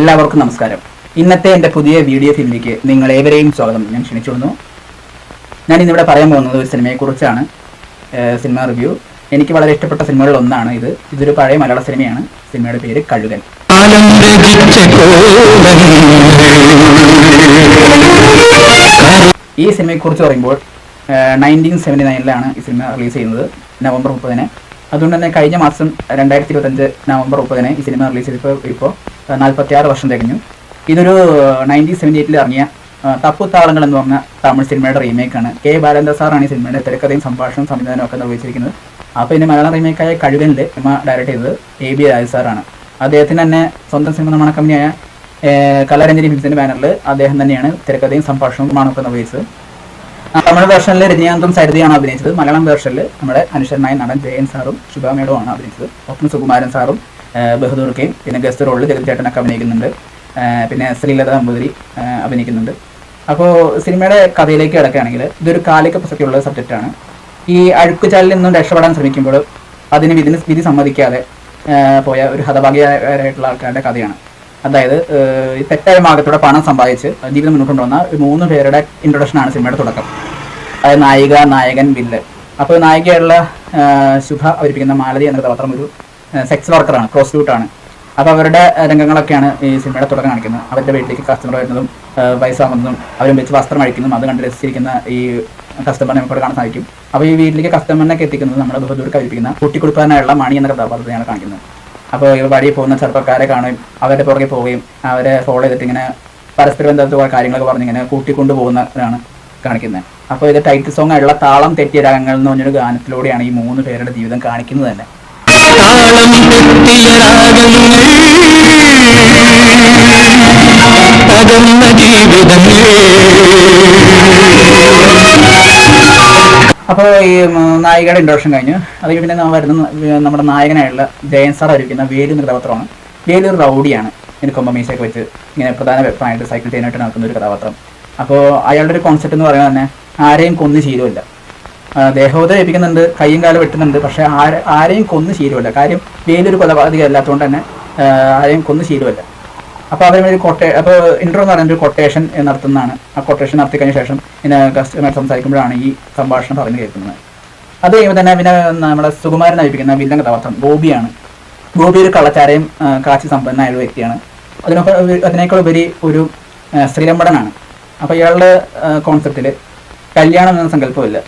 എല്ലാവർക്കും നമസ്കാരം. ഇന്നത്തെ എൻ്റെ പുതിയ വീഡിയോ ഫിലിമിലേക്ക് നിങ്ങളേവരെയും സ്വാഗതം ഞാൻ ക്ഷണിച്ചിരുന്നു. ഞാൻ ഇന്നിവിടെ പറയാൻ പോകുന്നത് ഒരു സിനിമയെക്കുറിച്ചാണ്. Cinema review. എനിക്ക് വളരെ ഇഷ്ടപ്പെട്ട സിനിമകളിൽ ഒന്നാണ് ഇത്. ഇതൊരു പഴയ മലയാള സിനിമയാണ്. സിനിമയുടെ പേര് കഴുകൻ. ഈ സിനിമയെക്കുറിച്ച് പറയുമ്പോൾ 1979 ഈ സിനിമ റിലീസ് ചെയ്യുന്നത്, നവംബർ 30. അതുകൊണ്ട് തന്നെ കഴിഞ്ഞ മാസം 2025 നവംബർ 30 ഈ സിനിമ റിലീസ് ചെയ്തപ്പോൾ ഇപ്പോൾ 46 വർഷം തികഞ്ഞു. ഇതൊരു 1978 ഇറങ്ങിയ തപ്പുത്താളങ്ങൾ എന്ന് പറഞ്ഞ തമിഴ് സിനിമയുടെ റീമേക്കാണ്. കെ ബാലേന്ദ്ര സാറാണ് ഈ സിനിമയുടെ തിരക്കഥയും സംഭാഷണവും സംവിധാനവും ഒക്കെ നിർവഹിച്ചിരിക്കുന്നത്. അപ്പോൾ ഇതിന് മലയാളം റീമേക്കായ കഴുകനിൽ സിനിമ ഡയറക്റ്റ് ചെയ്തത് AB രാജ സാറാണ്. അദ്ദേഹത്തിന് തന്നെ സ്വന്തം സിനിമ നിർമ്മാണ കമ്പനിയായ കലാരഞ്ജനി ഫിലിംസിന്റെ ബാനറിൽ അദ്ദേഹം തന്നെയാണ് തിരക്കഥയും സംഭാഷണവും നിർമ്മാണമൊക്കെ നിർവഹിച്ചത്. തമിഴ് വേർഷനിൽ രജനീകാന്തും സരിതയാണ് അഭിനയിച്ചത്. മലയാളം വേർഷനിൽ നമ്മുടെ അനുശ്വരനായ നടൻ ജയൻ സാറും ശുഭ മേഡവുമാണ് അഭിനയിച്ചത്. ഒപ്പം സുകുമാരൻ സാറും ബഹദൂർക്കയും പിന്നെ ഗസ്റ്റ് റോളിൽ ജഗതി ചേട്ടനൊക്കെ അഭിനയിക്കുന്നുണ്ട്. പിന്നെ ശ്രീലത നമ്പൂതിരി അഭിനയിക്കുന്നുണ്ട്. അപ്പോൾ സിനിമയുടെ കഥയിലേക്ക് കിടക്കുകയാണെങ്കിൽ ഇതൊരു കാലിക പ്രസക്തിയുള്ള സബ്ജക്റ്റാണ്. ഈ അഴുക്കുചാലിൽ നിന്നും രക്ഷപ്പെടാൻ ശ്രമിക്കുമ്പോൾ അതിന് വിധി സമ്മതിക്കാതെ പോയ ഒരു ഹതഭാഗ്യരായിട്ടുള്ള ആൾക്കാരുടെ കഥയാണ്. അതായത് ഈ തെറ്റായ മാർഗത്തോടെ പണം സമ്പാദിച്ച് ജീവിതം മുന്നോട്ട് കൊണ്ടുവന്ന 3 പേരുടെ ഇൻട്രൊഡക്ഷനാണ് സിനിമയുടെ തുടക്കം. അതായത് നായിക, നായകൻ, വില്ല്. അപ്പോൾ നായികയുള്ള ശുഭ അവതരിപ്പിക്കുന്ന മാലതി എന്ന കഥാപാത്രം ഒരു സെക്സ് വർക്കറാണ്, പ്രോസ്റ്റിറ്റ്യൂട്ടാണ്. അപ്പോൾ അവരുടെ രംഗങ്ങളൊക്കെയാണ് ഈ സിനിമയുടെ തുടക്കം കാണിക്കുന്നത്. അവരുടെ വീട്ടിലേക്ക് കസ്റ്റമർ വരുന്നതും പൈസ വാങ്ങുന്നതും അവരും വെച്ച് വസ്ത്രം അഴിക്കുന്നതും അത് കണ്ട് രസിച്ചിരിക്കുന്ന ഈ കസ്റ്റമറിനെ നമുക്കവിടെ കാണാൻ സാധിക്കും. അപ്പോൾ ഈ വീട്ടിലേക്ക് കസ്റ്റമറിനൊക്കെ എത്തിക്കുന്നത് നമ്മുടെ ബഹദൂർക്ക് അവതരിപ്പിക്കുന്ന കുട്ടിക്കൊടുക്കാനായുള്ള മണി എന്ന കഥാപാത്രത്തെയാണ് കാണിക്കുന്നത്. അപ്പോൾ ഈ വഴിയിൽ പോകുന്ന ചെറുപ്പക്കാരെ കാണുകയും അവരുടെ പുറകെ പോവുകയും അവരെ ഫോളോ ചെയ്തിട്ട് ഇങ്ങനെ പരസ്പര ബന്ധത്തിൽ കാര്യങ്ങളൊക്കെ പറഞ്ഞ് ഇങ്ങനെ കൂട്ടിക്കൊണ്ടു പോകുന്നവരാണ് കാണിക്കുന്നത്. അപ്പോൾ ഇത് ടൈറ്റിൽ സോങ് ആയിട്ടുള്ള താളം തെറ്റിയ രാഗങ്ങൾ എന്ന് പറഞ്ഞൊരു ഗാനത്തിലൂടെയാണ് ഈ 3 പേരുടെ ജീവിതം കാണിക്കുന്നത് തന്നെ. അപ്പോൾ ഈ നായികയുടെ ഇൻട്രോഡക്ഷൻ കഴിഞ്ഞു. അത് പിന്നെ വരുന്ന നമ്മുടെ നായകനായുള്ള ജയൻ സാർ അവതരിപ്പിക്കുന്ന വേലു എന്ന കഥാപാത്രമാണ്. വേലു ഒരു റൗഡിയാണ്. ഇതിന് കൊമ്പമീശയൊക്കെ വെച്ച് ഇങ്ങനെ പ്രധാന വെപ്പമായിട്ട് സൈക്കിൾ ചെയ്യാനായിട്ട് നടക്കുന്ന ഒരു കഥാപാത്രം. അപ്പോൾ അയാളുടെ ഒരു കോൺസെപ്റ്റ് എന്ന് പറയുന്നത് തന്നെ ആരെയും കൊന്നു ശീലമില്ല. ദേഹോദരം ഏൽപ്പിക്കുന്നുണ്ട്, കയ്യും കാലം വെട്ടുന്നുണ്ട്, പക്ഷേ ആരെയും കൊന്നു ശീലമില്ല. കാര്യം വേലൊരു കൊലപാതകം അല്ലാത്തതുകൊണ്ട് തന്നെ ആരെയും കൊന്നു ശീലമില്ല. അപ്പോൾ അവരെ അപ്പോൾ ഇൻട്രോ എന്ന് പറയുന്നത് ഒരു കൊട്ടേഷൻ നടത്തുന്നതാണ്. ആ കൊട്ടേഷൻ നടത്തി കഴിഞ്ഞ ശേഷം പിന്നെ കസ്റ്റമർ സംസാരിക്കുമ്പോഴാണ് ഈ സംഭാഷണം പറഞ്ഞു കേൾക്കുന്നത്. അത് കഴിയുമ്പോൾ തന്നെ പിന്നെ നമ്മുടെ സുകുമാരൻ അഭിനയിക്കുന്ന വില്ലൻ കഥാപാത്രം ഗോപിയാണ്. ഗോപി ഒരു കള്ളച്ചാരയും കാച്ചി സമ്പന്നനായ ഒരു വ്യക്തിയാണ്. അതിനേക്കാൾ ഉപരി ഒരു ശ്രീലമ്പടനാണ്. അപ്പോൾ ഇയാളുടെ കോൺസെപ്റ്റിൽ കല്യാണം എന്ന സങ്കല്പമില്ല.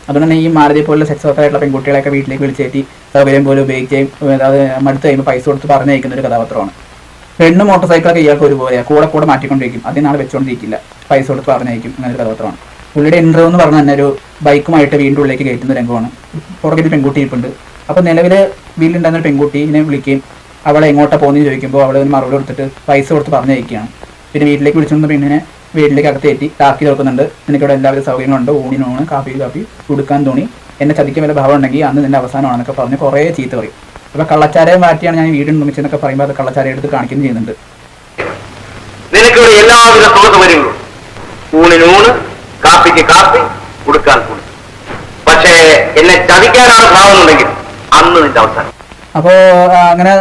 അതുകൊണ്ട് തന്നെ ഈ മാലതി പോലുള്ള സെക്സ് വർക്കറായിട്ടുള്ള പെൺകുട്ടികളെയൊക്കെ വീട്ടിലേക്ക് വിളിച്ചേറ്റി സൗകര്യം പോലെ ഉപയോഗിക്കുകയും അത് മടുത്ത് കഴിയുമ്പോൾ പൈസ കൊടുത്ത് പറഞ്ഞയക്കുന്ന ഒരു കഥാപാത്രമാണ്. പെണ്ണ് മോട്ടോർ സൈക്കിളൊക്കെ ഇയാൾക്ക് ഒരുപോലെയാണ്, കൂടെ മാറ്റിക്കൊണ്ടിരിക്കും. അതിൽ നാളെ വെച്ചുകൊണ്ടിരിക്കില്ല, പൈസ കൊടുത്ത് പറഞ്ഞയക്കും. അങ്ങനെ ഒരു കഥാപാത്രമാണ്. പുള്ളിയുടെ ഇൻട്രോ എന്ന് പറഞ്ഞാൽ തന്നെ ഒരു ബൈക്കുമായിട്ട് വീണ്ടും ഉള്ളിലേക്ക് കയറ്റുന്ന രംഗമാണ്. പുറകിൽ പെൺകുട്ടി ഇരിപ്പുണ്ട്. അപ്പോൾ നിലവിൽ വീട്ടിലുണ്ടായിരുന്ന ഒരു പെൺകുട്ടീനെ വിളിക്കുകയും അവളെ എങ്ങോട്ടാണ് പോകുന്നതെന്ന് ചോദിക്കുമ്പോൾ അവൾ മറുപടി കൊടുത്തിട്ട് പൈസ കൊടുത്ത് പറഞ്ഞയക്കുകയാണ്. പിന്നെ വീട്ടിലേക്ക് വിളിച്ചുകൊണ്ട് പെണ്ണിനെ വീട്ടിലേക്ക് അകത്തേറ്റി ടാക്കി തുറക്കുന്നുണ്ട്. എനിക്കിവിടെ എല്ലാവിധ സൗകര്യങ്ങളുണ്ട്, ഊണിനോണ്, കാപ്പി കൊടുക്കാൻ തോന്നി, എന്നെ ചതിക്കാൻ വല്ല ഭാവം ഉണ്ടെങ്കിൽ അന്ന് നിന്റെ അവസാനമാണെന്നൊക്കെ പറഞ്ഞ് കുറേ ചീത്ത പറയും. അപ്പോൾ കള്ളച്ചാരയെ മാറ്റിയാണ് ഞാൻ വീട് നിർമ്മിച്ചെന്നൊക്കെ പറയുമ്പോൾ അത് കള്ളച്ചാര എടുത്ത് കാണിക്കുകയും ചെയ്യുന്നുണ്ട്. നിനക്കിവിടെ എല്ലാവിധ സൗകര്യങ്ങളും, ഊണിനൂണ്, കാപ്പിക്ക് കാപ്പി, കൊടുക്കാൻ കൂടി, പക്ഷേ എന്നെ ചതിക്കാനാണ് ഭാവമുണ്ടെങ്കിൽ അന്ന് നിന്റെ അവസാനം. അപ്പോൾ അങ്ങനെ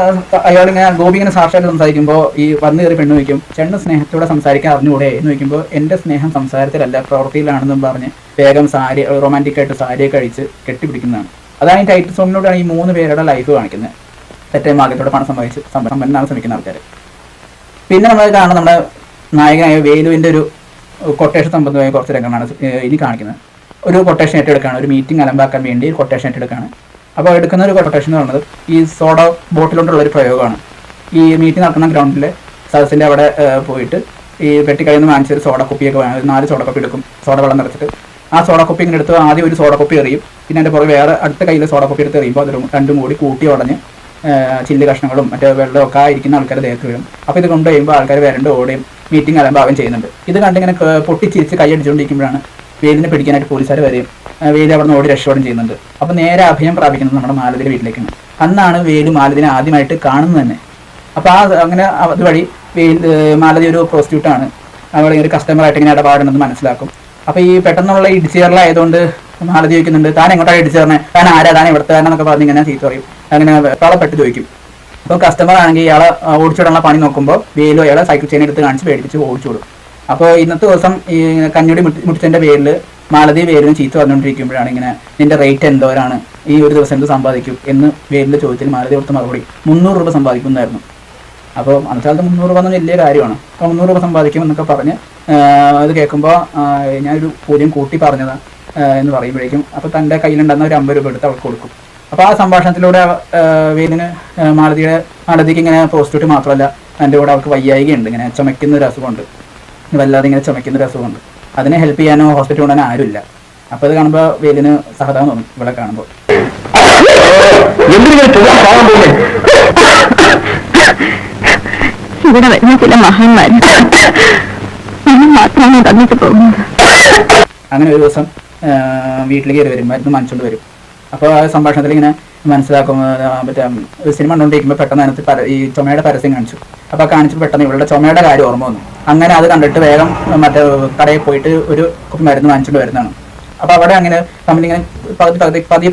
അയാളിങ്ങനെ ഗോപി ഇങ്ങനെ സാക്ഷായിട്ട് സംസാരിക്കുമ്പോൾ ഈ വന്നു കയറി പെണ്ണ് വയ്ക്കും, ചെണ്ണ് സ്നേഹത്തോടെ സംസാരിക്കാൻ അറിഞ്ഞുകൂടെ എന്ന് വയ്ക്കുമ്പോൾ എൻ്റെ സ്നേഹം സംസാരത്തിലല്ല പ്രവൃത്തിയിലാണെന്നും പറഞ്ഞ് വേഗം സാരി റൊമാൻറ്റിക്കായിട്ട് സാരിയൊക്കെ കഴിച്ച് കെട്ടിപ്പിടിക്കുന്നതാണ്. അതാണ് ഈ ടൈറ്റിൽ സോങ്ങിലൂടെയാണ് ഈ 3 പേരുടെ ലൈഫ് കാണിക്കുന്നത്. തെറ്റായ മാർഗത്തോടെ പണം സമ്പാദിച്ച് സമ്പന്നനാണ് ശ്രമിക്കുന്ന ആൾക്കാർ. പിന്നെ നമ്മൾ കാണുന്ന നമ്മുടെ നായകനായ വേലുവിൻ്റെ ഒരു കൊട്ടേഷൻ സംബന്ധമായ കുറച്ച് രംഗങ്ങളാണ് ഇനി കാണിക്കുന്നത്. ഒരു കൊട്ടേഷൻ ഏറ്റെടുക്കുകയാണ്, ഒരു മീറ്റിംഗ് അലമ്പാക്കാൻ വേണ്ടി കൊട്ടേഷൻ ഏറ്റെടുക്കുകയാണ്. അപ്പോൾ എടുക്കുന്ന ഒരു കൊട്ടേഷൻ എന്ന് പറയുന്നത് ഈ സോഡ ബോട്ടിലുകൊണ്ടുള്ള ഒരു പ്രയോഗമാണ്. ഈ മീറ്റിംഗ് നടക്കുന്ന ഗ്രൗണ്ടിലെ സദസ്സിൻ്റെ അവിടെ പോയിട്ട് ഈ വെട്ടിക്കഴിയിൽ നിന്ന് വാങ്ങിച്ചൊരു സോഡ കുപ്പിയൊക്കെ വാങ്ങി 4 സോഡ കുപ്പി എടുക്കും. സോഡ വെള്ളം നിറച്ചിട്ട് ആ സോഡ കുപ്പി ഇങ്ങനെ എടുത്ത് ആദ്യം ഒരു സോഡ കുപ്പി എറിയും. പിന്നെ അതിൻ്റെ പുറകെ വേറെ അടുത്ത കയ്യിൽ സോഡ കുപ്പി എടുത്ത് എറിയുമ്പോൾ അത് രണ്ടും കൂടി കൂട്ടി ഉടഞ്ഞ് ചില്ല് കഷ്ണങ്ങളും മറ്റേ വെള്ളമൊക്കെ ഇരിക്കുന്ന ആൾക്കാർ ദേഹത്ത് വീഴും. അപ്പോൾ ഇത് കൊണ്ടു കഴിയുമ്പോൾ ആൾക്കാർ വരണ്ട് ഓടുകയും മീറ്റിംഗ് അലമ്പാവുകയും ചെയ്യുന്നുണ്ട്. ഇത് കണ്ടിങ്ങനെ പൊട്ടിച്ചിരിച്ച് കൈയടിച്ചുകൊണ്ടിരിക്കുമ്പോഴാണ് വേലിനെ പിടിക്കാനായിട്ട് പോലീസുകാർ വരെയും വേലി അവിടെ നിന്ന് ഓടി രക്ഷപ്പെടുകയും ചെയ്യുന്നുണ്ട്. അപ്പോൾ നേരെ അഭയം പ്രാപിക്കുന്നത് നമ്മുടെ മാലതിയുടെ വീട്ടിലേക്കാണ്. അന്നാണ് വേലു മാലതിനെ ആദ്യമായിട്ട് കാണുന്നത് തന്നെ. അപ്പോൾ അങ്ങനെ അതുവഴി മാലതി ഒരു പ്രോസ്റ്റിറ്റ്യൂട്ടാണ്. അവിടെ ഒരു കസ്റ്റമറായിട്ട് ഇങ്ങനെ ഇടപാടുണ്ടെന്ന് മനസ്സിലാക്കും. അപ്പോൾ ഈ പെട്ടെന്നുള്ള ഇടിച്ചേറലായതുകൊണ്ട് മാലതി ചോദിക്കുന്നുണ്ട്, താൻ എങ്ങോട്ടാണ് ഇടിച്ചേർന്നത്, താൻ ആരാ, താൻ ഇവിടുത്തെ എന്നൊക്കെ പറഞ്ഞ് ഇങ്ങനെ ചീത്ത പറയും. അങ്ങനെ വെപ്രാളപ്പെട്ട് ചോദിക്കും. അപ്പോൾ കസ്റ്റമർ ആണെങ്കിൽ ഇയാളെ ഓടിച്ചുവിടാനുള്ള പണി നോക്കുമ്പോൾ വേലു അയാളെ സൈക്കിൾ ചെയിൻ എടുത്ത് കാണിച്ച് പേടിപ്പിച്ച് ഓടിച്ചു വിടും. അപ്പോൾ ഇന്നത്തെ ദിവസം ഈ കഞ്ഞുടി മുടിച്ചതിൻ്റെ പേരിൽ മാലതി വേലിന് ചീത്ത പറഞ്ഞുകൊണ്ടിരിക്കുമ്പോഴാണ് ഇങ്ങനെ നിന്റെ റേറ്റ് എന്തോരാണ്, ഈ ഒരു ദിവസം എന്ത് സമ്പാദിക്കും എന്ന് വേലിൻ്റെ ചോദ്യത്തിൽ മാലതി കൊടുത്ത മറുപടി 300 രൂപ സമ്പാദിക്കുന്നതായിരുന്നു. അപ്പോൾ അന്നത്തെ കാലത്ത് 300 രൂപ എന്ന് വലിയ കാര്യമാണ്. അപ്പോൾ 300 രൂപ സമ്പാദിക്കും എന്നൊക്കെ പറഞ്ഞ് അത് കേൾക്കുമ്പോൾ ഞാനൊരു പൂജ്യം കൂട്ടി പറഞ്ഞതാണ് എന്ന് പറയുമ്പോഴേക്കും അപ്പോൾ തൻ്റെ കയ്യിലുണ്ടാകുന്ന ഒരു 50 രൂപ എടുത്ത് അവൾക്ക് കൊടുക്കും. അപ്പോൾ ആ സംഭാഷണത്തിലൂടെ വേലിന് മാലതിക്ക് ഇങ്ങനെ പ്രോസ്റ്റിറ്റ്യൂട്ട് മാത്രമല്ല, എൻ്റെ കൂടെ അവൾക്ക് വയ്യായികയുണ്ട്, ഇങ്ങനെ ചുമയ്ക്കുന്ന ഒരു അസുഖമുണ്ട്, വല്ലാതെ ഇങ്ങനെ ചുമയ്ക്കുന്ന ഒരു അസുഖമുണ്ട്. അതിനെ ഹെൽപ്പ് ചെയ്യാനോ ഹോസ്പിറ്റലിൽ കൊണ്ടുവരാനോ ആരുമില്ല. അപ്പോൾ അത് കാണുമ്പോൾ വേലിന് സഹതാപം തോന്നും ഇവിടെ കാണുമ്പോൾ. ഇവിടെ വരുന്ന ചില മഹാന്മാർ മാത്രമാണ് തന്നിട്ട് പോകുന്നത്. അങ്ങനെ ഒരു ദിവസം വീട്ടിലേക്ക് കയറി വരും, മരുന്ന് വാങ്ങിച്ചുകൊണ്ട് വരും. അപ്പോൾ ആ സംഭാഷണത്തിൽ ഇങ്ങനെ മനസ്സിലാക്കും, മറ്റേ സിനിമ കണ്ടുകൊണ്ടിരിക്കുമ്പോൾ പെട്ടെന്ന് അതിനകത്ത് ഈ ചുമയുടെ പരസ്യം കാണിച്ചു. അപ്പോൾ കാണിച്ചപ്പോൾ പെട്ടെന്ന് ഇവളുടെ ചുമയുടെ കാര്യം ഓർമ്മ വന്നു. അങ്ങനെ അത് കണ്ടിട്ട് വേഗം മറ്റേ കടയിൽ പോയിട്ട് ഒരു കുപ്പി മരുന്ന് വാങ്ങിച്ചുകൊണ്ട് വരുന്നതാണ്. അപ്പോൾ അവിടെ അങ്ങനെ തമ്മിലിങ്ങനെ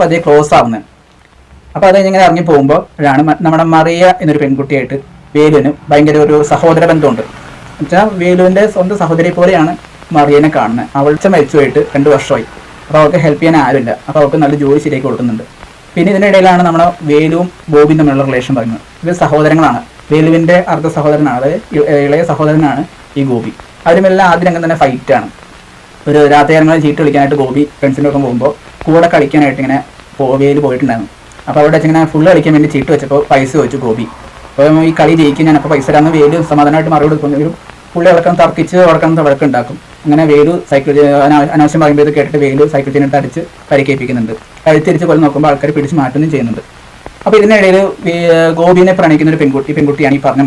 പതിയെ ക്ലോസ് ആവുന്നത്. അപ്പോൾ അത് ഇങ്ങനെ ഇറങ്ങി പോകുമ്പോൾ ആണ് നമ്മുടെ മറിയ എന്നൊരു പെൺകുട്ടിയായിട്ട് വേലുവിന് ഭയങ്കര ഒരു സഹോദര ബന്ധമുണ്ട്. എന്നുവെച്ചാൽ വേലുവിൻ്റെ സ്വന്തം സഹോദരി പോലെയാണ് മറിയനെ കാണുന്നത്. അവൾച്ച മരിച്ചു പോയിട്ട് 2 വർഷമായി. അപ്പോൾ അവൾക്ക് ഹെൽപ്പ് ചെയ്യാൻ ആരുമില്ല. അപ്പോൾ അവൾക്ക് നല്ല ജോലി ശരിയാക്കി കൊടുക്കുന്നുണ്ട്. പിന്നെ ഇതിനിടയിലാണ് നമ്മുടെ വേലുവും ബോബിയും തമ്മിലുള്ള റിലേഷൻ പറയുന്നത്. ഇത് സഹോദരങ്ങളാണ്. വേലുവിൻ്റെ അർദ്ധ സഹോദരനാണ്, അതായത് ഇളയ സഹോദരനാണ് ഈ ഗോപി. അവരുമെല്ലാം ആദ്യം രംഗം തന്നെ ഫൈറ്റാണ്. ഒരു രാത്രികാലങ്ങളിൽ ചീട്ട് കളിക്കാനായിട്ട് ഗോപി ഫ്രണ്ട്സിൻ്റെ ഒപ്പം പോകുമ്പോൾ കൂടെ കളിക്കാനായിട്ട് ഇങ്ങനെ വേല് പോയിട്ടുണ്ടായിരുന്നു. അപ്പോൾ അവിടെ വെച്ച് ഇങ്ങനെ ഫുള്ള് കളിക്കാൻ വേണ്ടി ചീട്ട് വെച്ചപ്പോൾ പൈസ ചോദിച്ചു ഗോപി. അപ്പോൾ ഈ കളി ജയിക്കും ഞാനപ്പോൾ പൈസ തരാമെന്ന് വേലു സമാധാനമായിട്ട് മറുപടി കൊടുക്കുന്നെങ്കിലും പുള്ളി അടക്കം തർക്കിച്ച് വഴക്കുണ്ടാക്കും. അങ്ങനെ വേലു സൈക്കിൾ അനാവശ്യം പറയുമ്പോൾ ഇത് കേട്ടിട്ട് വേലു സൈക്കിൾ ചെയിനിട്ട് അടിച്ച് പരിക്കേൽപ്പിക്കുന്നുണ്ട്. തിരിച്ച് പോലെ നോക്കുമ്പോൾ ആൾക്കാർ പിടിച്ച് മാറ്റുകയും ചെയ്യുന്നുണ്ട്. അപ്പോൾ ഇതിനിടയിൽ ഗോപിനെ പ്രണയിക്കുന്ന ഒരു പെൺകുട്ടിയാണ് ഈ പറഞ്ഞ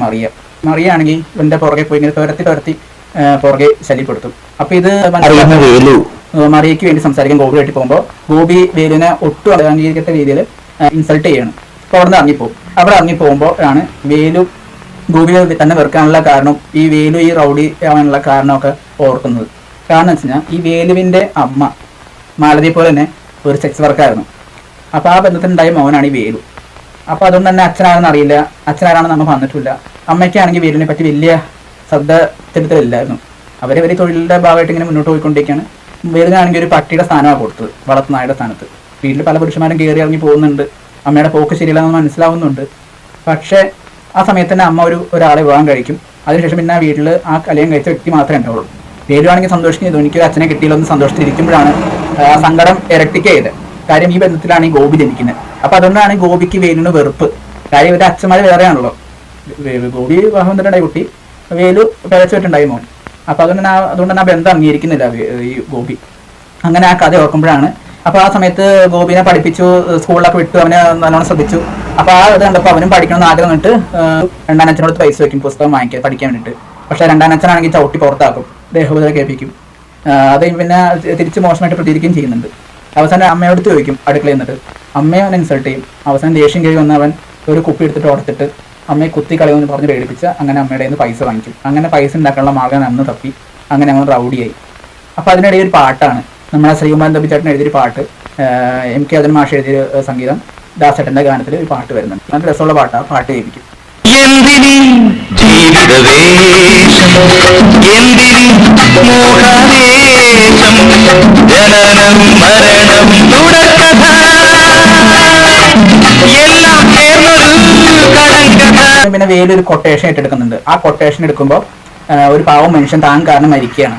മറിയ ആണെങ്കിൽ ഇവൻ്റെ പുറകെ പോയി ഇങ്ങനെ തുരത്തി പുറകെ ശല്യപ്പെടുത്തും. അപ്പോൾ ഇത് മറിയയ്ക്ക് വേണ്ടി സംസാരിക്കാൻ ഗോപി ആയിട്ട് പോകുമ്പോൾ ഗോപി വേലുവിനെ ഒട്ടും അംഗീകരിക്കാത്ത രീതിയിൽ ഇൻസൾട്ട് ചെയ്യണം. അപ്പോൾ അവിടെ നിന്ന് ഇറങ്ങിപ്പോകും. അവിടെ ഇറങ്ങിപ്പോകുമ്പോൾ ആണ് വേലു ഗോപിയെ തന്നെ വെറുക്കാനുള്ള കാരണം, ഈ വേലു ഈ റൗഡി ആവാനുള്ള കാരണമൊക്കെ ഓർക്കുന്നത്. കാരണം വെച്ച് കഴിഞ്ഞാൽ ഈ വേലുവിൻ്റെ അമ്മ മാലതിയെ പോലെ തന്നെ ഒരു സെക്സ് വർക്കായിരുന്നു. അപ്പോൾ ആ ബന്ധത്തിനുണ്ടായ മോനാണ് ഈ വേലു. അപ്പോൾ അതുകൊണ്ട് തന്നെ അച്ഛനാണെന്ന് അറിയില്ല, അച്ഛനാരാണെന്ന് നമ്മൾ വന്നിട്ടില്ല. അമ്മയ്ക്കാണെങ്കിൽ വേലുവിനെ പറ്റി വലിയ ശ്രദ്ധ ചെലുത്തലില്ലായിരുന്നു. അവർ തൊഴിലിൻ്റെ ഭാഗമായിട്ട് ഇങ്ങനെ മുന്നോട്ട് പോയിക്കൊണ്ടിരിക്കുകയാണ്. വേലുവിനാണെങ്കിൽ ഒരു പട്ടിയുടെ സ്ഥാനമാണ് കൊടുത്തത്, വളർത്തുനായുടെ സ്ഥാനത്ത്. വീട്ടിൽ പല പുരുഷന്മാരും കയറി ഇറങ്ങി പോകുന്നുണ്ട്, അമ്മയുടെ പോക്ക് ശരിയല്ലെന്ന് മനസ്സിലാവുന്നുണ്ട്. പക്ഷേ ആ സമയത്ത് തന്നെ അമ്മ ഒരാളെ വിവാഹം കഴിക്കും. അതിനുശേഷം പിന്നെ ആ വീട്ടിൽ ആ കല്യാണം കഴിച്ച വ്യക്തി മാത്രമേ ഉണ്ടാവുള്ളൂ. വേലുവാണെങ്കിൽ സന്തോഷിക്കുന്നത് എനിക്കൊരു അച്ഛനെ കിട്ടിയില്ലെന്ന് സന്തോഷത്തിരിക്കുമ്പോഴാണ് ആ സങ്കടം ഇരട്ടിക്ക് ചെയ്തത്. കാര്യം ഈ ബന്ധത്തിലാണ് ഈ ഗോപി ജനിക്കുന്നത്. അപ്പോൾ അതുകൊണ്ടാണ് ഗോപിക്ക് വേലുവിന് വെറുപ്പ്. കാര്യം ഇവരുടെ അച്ഛന്മാർ വേറെയാണല്ലോ. ഗോപി വിവാഹം വന്നിട്ടുണ്ടായി കുട്ടി, വേലു പിഴച്ചുപോയിട്ടുണ്ടായി മോൻ. അപ്പോൾ അതുകൊണ്ട് തന്നെ ആ ബന്ധം അംഗീകരിക്കുന്നില്ല ഈ ഗോപി. അങ്ങനെ ആ കഥ ഓർക്കുമ്പോഴാണ്. അപ്പോൾ ആ സമയത്ത് ഗോപിനെ പഠിപ്പിച്ചു, സ്കൂളിലൊക്കെ വിട്ടു, അവനെ നല്ലോണം ശ്രദ്ധിച്ചു. അപ്പോൾ ആ ഇത് കണ്ടപ്പോൾ അവനും പഠിക്കണമെന്ന് ആഗ്രഹം എന്നിട്ട് രണ്ടാനച്ഛനോട് പൈസ വയ്ക്കും പുസ്തകം പഠിക്കാൻ വേണ്ടിയിട്ട്. പക്ഷേ രണ്ടാനച്ഛനാണെങ്കിൽ ചവിട്ടി പുറത്താക്കും, ദേഹോപദ്രവം കേൾപ്പിക്കും. അത് പിന്നെ തിരിച്ച് മോശമായിട്ട് പ്രതികരിക്കുകയും ചെയ്യുന്നുണ്ട്. അവസാനം അമ്മയോട് ചോദിക്കും അടുക്കളയിൽ നിന്നിട്ട്, അമ്മയെ അവൻ ഇൻസൾട്ട് ചെയ്യും. അവസാനം ദേഷ്യം കയറി വന്ന് അവൻ ഒരു കുപ്പി എടുത്തിട്ട് ഓർത്തിട്ട് അമ്മയെ കുത്തി കളയുമെന്ന് പറഞ്ഞ് പേടിപ്പിച്ച് അങ്ങനെ അമ്മയുടെ നിന്ന് പൈസ വാങ്ങിക്കും. അങ്ങനെ പൈസ ഉണ്ടാക്കാനുള്ള മാർഗ്ഗം അന്ന് തപ്പി അങ്ങനെ അവൻ റൗഡിയായി. അപ്പോൾ അതിനിടയിൽ ഒരു പാട്ടാണ്, നമ്മുടെ ശ്രീകുമാരൻ തമ്പിച്ചേട്ടൻ എഴുതിയൊരു പാട്ട്, MK അർജുനൻ മാഷ് എഴുതിയൊരു സംഗീതം, ദാസേട്ടൻ്റെ ഗാനത്തിൽ ഒരു പാട്ട് വരുന്നുണ്ട്. നല്ല രസമുള്ള പാട്ടാണ്, പാട്ട് കേൾപ്പിക്കും. പിന്നെ വേലൊരു കൊട്ടേഷൻ ഏറ്റെടുക്കുന്നുണ്ട്. ആ കൊട്ടേഷൻ എടുക്കുമ്പോൾ ഒരു പാവം മനുഷ്യൻ താൻ കാരണം മരിക്കുകയാണ്.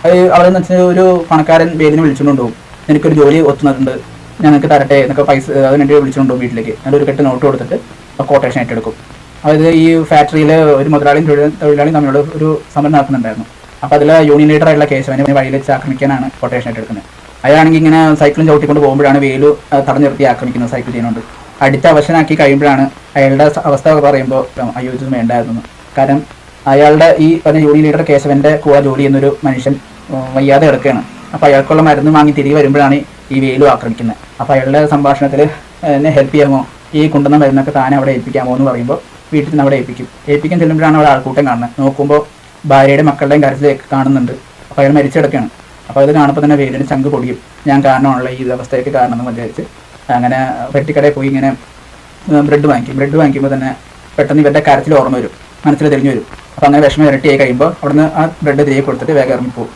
അത് അവിടെന്ന് വെച്ചാൽ ഒരു പണക്കാരൻ വേലിനെ വിളിച്ചുകൊണ്ട് പോകും, എനിക്കൊരു ജോലി ഒത്തുന്നുണ്ട്, ഞങ്ങൾക്ക് തരട്ടെ എന്നൊക്കെ പൈസ അതിനുവേണ്ടി വിളിച്ചുകൊണ്ട് പോകും വീട്ടിലേക്ക്. നല്ലൊരു കെട്ട് നോട്ട് കൊടുത്തിട്ട് കൊട്ടേഷൻ ഏറ്റെടുക്കും. അതായത് ഈ ഫാക്ടറിയിൽ ഒരു മുതലാളിയും തൊഴിലാളിയും തമ്മിലുള്ള ഒരു സമരം നടക്കുന്നുണ്ടായിരുന്നു. അപ്പോൾ അതിൽ യൂണിയൻ ലീഡറായിട്ടുള്ള കേശവനെ വഴിയിൽ വെച്ച് ആക്രമിക്കാനാണ് കൊട്ടേഷൻ ഏറ്റെടുക്കുന്നത്. അയാളാണെങ്കിൽ ഇങ്ങനെ സൈക്കിളും ചവിട്ടിക്കൊണ്ട് പോകുമ്പോഴാണ് വേലു തടഞ്ഞു നിർത്തി ആക്രമിക്കുന്നത്. സൈക്കിൾ ചെയ്യുന്നുണ്ട് അടിച്ച് അവശനാക്കി കഴിയുമ്പോഴാണ് അയാളുടെ അവസ്ഥ പറയുമ്പോൾ അയ്യോ ഇത് വേണ്ടായിരുന്നു. കാരണം അയാളുടെ ഈ പറഞ്ഞ യൂണിയൻ ലീഡർ കേശവൻ്റെ കൂടെ ജോലി ചെയ്യുന്നൊരു മനുഷ്യൻ വയ്യാതെ കിടക്കുകയാണ്. അപ്പോൾ അയാൾക്കുള്ള മരുന്ന് വാങ്ങി തിരികെ വരുമ്പോഴാണ് ഈ വേലു ആക്രമിക്കുന്നത്. അപ്പോൾ അയാളുടെ സംഭാഷണത്തിൽ എന്നെ ഹെൽപ്പ് ചെയ്യാമോ, ഈ കൊണ്ടുവന്ന മരുന്നൊക്കെ താനെ അവിടെ ഏൽപ്പിക്കാമോ എന്ന് പറയുമ്പോൾ വീട്ടിൽ നിന്ന് അവിടെ ഏൽപ്പിക്കാൻ ചെല്ലുമ്പോഴാണ് അവിടെ ആൾക്കൂട്ടം കാണുന്നത്. നോക്കുമ്പോൾ ഭാര്യയുടെ മക്കളുടെയും കാര്യത്തിലേക്ക് കാണുന്നുണ്ട്. അപ്പോൾ അയാൾ മരിച്ചെടുക്കുകയാണ്. അപ്പോൾ അത് കാണുമ്പോൾ തന്നെ വേലിന് ചങ്ക് പൊടിയും, ഞാൻ കാരണമാണല്ലോ ഈ അവസ്ഥയൊക്കെ കാരണം എന്ന് വിചാരിച്ച് അങ്ങനെ പെട്ടിക്കടയിൽ പോയി ഇങ്ങനെ ബ്രെഡ് വാങ്ങിക്കുമ്പോൾ തന്നെ പെട്ടെന്ന് ഇവരുടെ കരച്ചിൽ ഓർമ്മ വരും, മനസ്സിൽ തെളിഞ്ഞു വരും. അപ്പോൾ അങ്ങനെ വിഷമം ഇരട്ടിയായി കഴിയുമ്പോൾ അവിടുന്ന് ആ ബ്രെഡ് തിരികെ കൊടുത്തിട്ട് വേഗം ഇറങ്ങിപ്പോകും.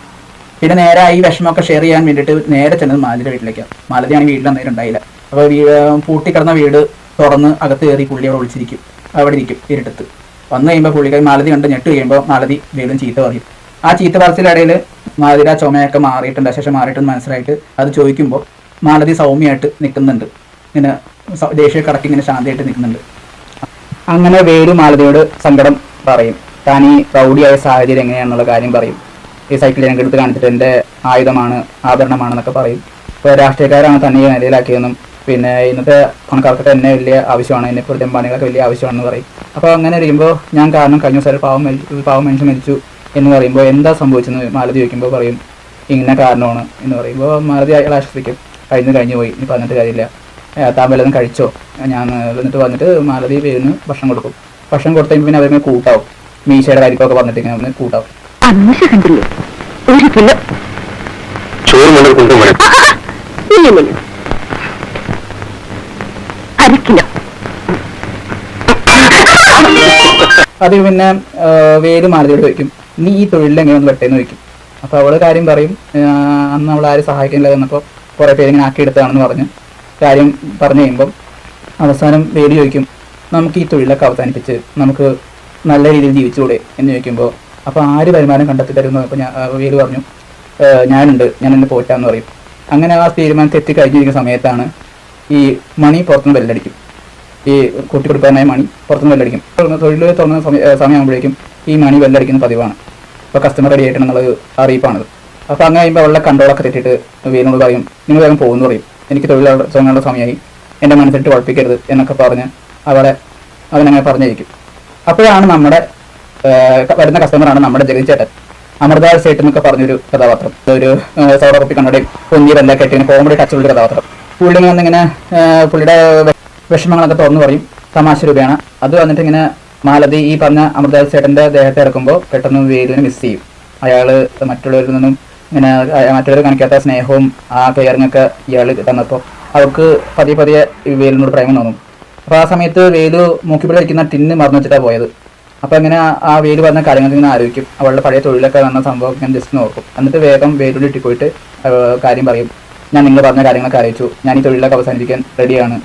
പിന്നെ നേരെ ഈ വിഷമമൊക്കെ ഷെയർ ചെയ്യാൻ വേണ്ടിയിട്ട് നേരെ ചെന്നത് മാലതിയുടെ വീട്ടിലേക്കാണ്. മാലതിയാണ് വീട്ടിൽ അന്നേരം ഉണ്ടായില്ല. അപ്പോൾ പൂട്ടിക്കിടന്ന വീട് തുറന്ന് അകത്ത് കയറി പുള്ളി അവിടെ ഒളിച്ചിരിക്കും, അവിടെ ഇരിക്കും ഇരുട്ടത്ത്. വന്നു കഴിയുമ്പോൾ പുള്ളിക്കാരി മാലതി കണ്ട് ഞെട്ട് കഴിയുമ്പോൾ മാലതി വീണ്ടും ചീത്ത പറയും. ആ ചീത്ത പറച്ചിലിടയിൽ മാലതിയുടെ ആ ചുമയൊക്കെ മാറിയിട്ടുണ്ട്, ശേഷം മാറിയിട്ടെന്ന് മനസ്സിലായിട്ട് അത് ചോദിക്കുമ്പോൾ മാലതി സൗമ്യമായിട്ട് നിൽക്കുന്നുണ്ട്, ഇങ്ങനെ ദേഷ്യ കടക്കി ഇങ്ങനെ ശാന്തമായിട്ട് നിൽക്കുന്നുണ്ട്. അങ്ങനെ വേലു മാലതിയോട് സങ്കടം പറയും, താൻ ഈ റൗഡിയായ സാഹചര്യം എങ്ങനെയാണെന്നുള്ള കാര്യം പറയും. ഈ സൈക്കിൾ ഞങ്ങൾക്ക് എടുത്ത് കാണിച്ചിട്ട് എൻ്റെ ആയുധമാണ്, ആഭരണമാണെന്നൊക്കെ പറയും. ഇപ്പോൾ രാഷ്ട്രീയക്കാരാണ് തന്നെ ഈ നിലയിലാക്കിയതെന്നും പിന്നെ ഇന്നത്തെ പണക്കാർക്ക് തന്നെ വലിയ ആവശ്യമാണ്, എന്നെപ്പോഴത്തെ അംബാനികളൊക്കെ വലിയ ആവശ്യമാണെന്ന് പറയും. അപ്പോൾ അങ്ങനെ ഇരിക്കുമ്പോൾ ഞാൻ കാരണം കഴിഞ്ഞ ദിവസം പാവം മനുഷ്യൻ മരിച്ചു എന്ന് പറയുമ്പോൾ എന്താ സംഭവിച്ചെന്ന് മാലതി ചോദിക്കുമ്പോൾ പറയും ഇന്ന കാരണമാണ് എന്ന് പറയുമ്പോൾ മാലതി അയാൾ ആശ്വസിക്കും, കഴിഞ്ഞു പോയി, ഇനി പറഞ്ഞിട്ട് കാര്യമില്ല, താൻ വല്ലതും കഴിച്ചോ. ഞാൻ എന്നിട്ട് വന്നിട്ട് മാലതി പേരിന് ഭക്ഷണം കൊടുക്കും. ഭക്ഷണം കൊടുത്തു പിന്നെ അവരിങ്ങനെ കൂട്ടാവും, മീശയുടെ കാര്യമൊക്കെ പറഞ്ഞിട്ട് ഇങ്ങനെ അവന് കൂട്ടാവും. അത് പിന്നെ വേലു മാലതിയോട് ചോദിക്കും, നീ ഈ തൊഴിലിൽ എങ്ങനെ ഒന്ന് വെട്ടേന്ന് ചോദിക്കും. അപ്പോൾ അവള് കാര്യം പറയും, അന്ന് അവൾ ആരും സഹായിക്കാനില്ല വന്നപ്പോൾ കുറേ പേര് ഇങ്ങനെ ആക്കിയെടുത്തതാണെന്ന് പറഞ്ഞ് കാര്യം പറഞ്ഞു കഴിയുമ്പം അവസാനം വേലു ചോദിക്കും, നമുക്ക് ഈ തൊഴിലൊക്കെ അവസാനിപ്പിച്ച് നമുക്ക് നല്ല രീതിയിൽ ജീവിച്ചുകൂടെ എന്ന് ചോദിക്കുമ്പോൾ അപ്പോൾ ആര് വരുമാനം കണ്ടെത്തി തരുന്നു. അപ്പോൾ വേലു പറഞ്ഞു, ഞാനുണ്ട്, ഞാൻ എന്നെ പോറ്റാന്ന് പറയും. അങ്ങനെ ആ തീരുമാനത്തെ എത്തിക്കഴിഞ്ഞിരിക്കുന്ന സമയത്താണ് ഈ മണി പുറത്തുനിന്ന് ബെല്ലടിക്കും. ഈ കൂട്ടിക്കൊടുക്കാനായ മണി പുറത്തുനിന്ന് ബെല്ലടിക്കും. തൊഴിൽ തുറന്ന സമയമാകുമ്പോഴേക്കും ഈ മണി ബെല്ലടിക്കുന്ന പതിവാണ്. അപ്പോൾ കസ്റ്റമർ റെഡി ആയിട്ടുണ്ടെന്നുള്ളത് അറിയിപ്പാണത്. അപ്പോൾ അങ്ങനെ കഴിയുമ്പോൾ അവളുടെ കൺട്രോളൊക്കെ തെറ്റിയിട്ട് വേലിനോട് പറയും, നിങ്ങൾ വേഗം പോകുമെന്ന് പറയും, എനിക്ക് തൊഴിൽ തുടങ്ങേണ്ട സമയമായി, എൻ്റെ മനസ്സിട്ട് കുഴപ്പിക്കരുത് എന്നൊക്കെ പറഞ്ഞ് അവനങ്ങനെ പറഞ്ഞിരിക്കും. അപ്പോഴാണ് നമ്മുടെ വരുന്ന കസ്റ്റമറാണ് നമ്മുടെ ജഗതി ചേട്ടൻ, അമൃതാൽ സേട്ട് എന്നൊക്കെ പറഞ്ഞൊരു കഥാപാത്രം. ഒരു സൗറപ്പി കണ്ണടയും പൊന്നിയ ബെല്ലൊക്കെ ആയിട്ട് കോമഡി ടച്ചുള്ള കഥാപാത്രം. പുള്ളി വന്നിങ്ങനെ പുള്ളിയുടെ വിഷമങ്ങളൊക്കെ തുറന്നു പറയും തമാശ രൂപേണ. അത് വന്നിട്ട് ഇങ്ങനെ മാലതി ഈ പറഞ്ഞ അമൃതാൽ ചേട്ടൻ്റെ ദേഹത്തെ ഇറക്കുമ്പോൾ പെട്ടെന്ന് വേലുവിനെ മിസ് ചെയ്യും. അയാൾ മറ്റുള്ളവരിൽ നിന്നും ഇങ്ങനെ മറ്റുള്ളവർ കാണിക്കാത്ത സ്നേഹവും ആ കെയറിങ്ങൊക്കെ ഇയാൾ തന്നപ്പോൾ അവർക്ക് പതിയെ വേലിനോട് പ്രേമം തോന്നും. അപ്പോൾ ആ സമയത്ത് വേലു മൂക്കിപ്പിടി വയ്ക്കുന്ന ടിന്ന് മറന്നു വെച്ചിട്ടാണ് പോയത്. അപ്പോൾ ഇങ്ങനെ ആ വേലു പറഞ്ഞ കാര്യങ്ങൾക്ക് ഇങ്ങനെ ആലോചിക്കും, അവളുടെ പഴയ തൊഴിലൊക്കെ വന്ന സംഭവം ഞാൻ ജസ്റ്റ് നോക്കും. എന്നിട്ട് വേഗം വേലുവിൻ്റെ വീട്ടിൽ പോയിട്ട് കാര്യം പറയും, ഞാൻ നിങ്ങൾ പറഞ്ഞ കാര്യങ്ങളൊക്കെ ആലോചിച്ചു, ഞാൻ ഈ തൊഴിലൊക്കെ അവസാനിപ്പിക്കാൻ റെഡിയാണ്,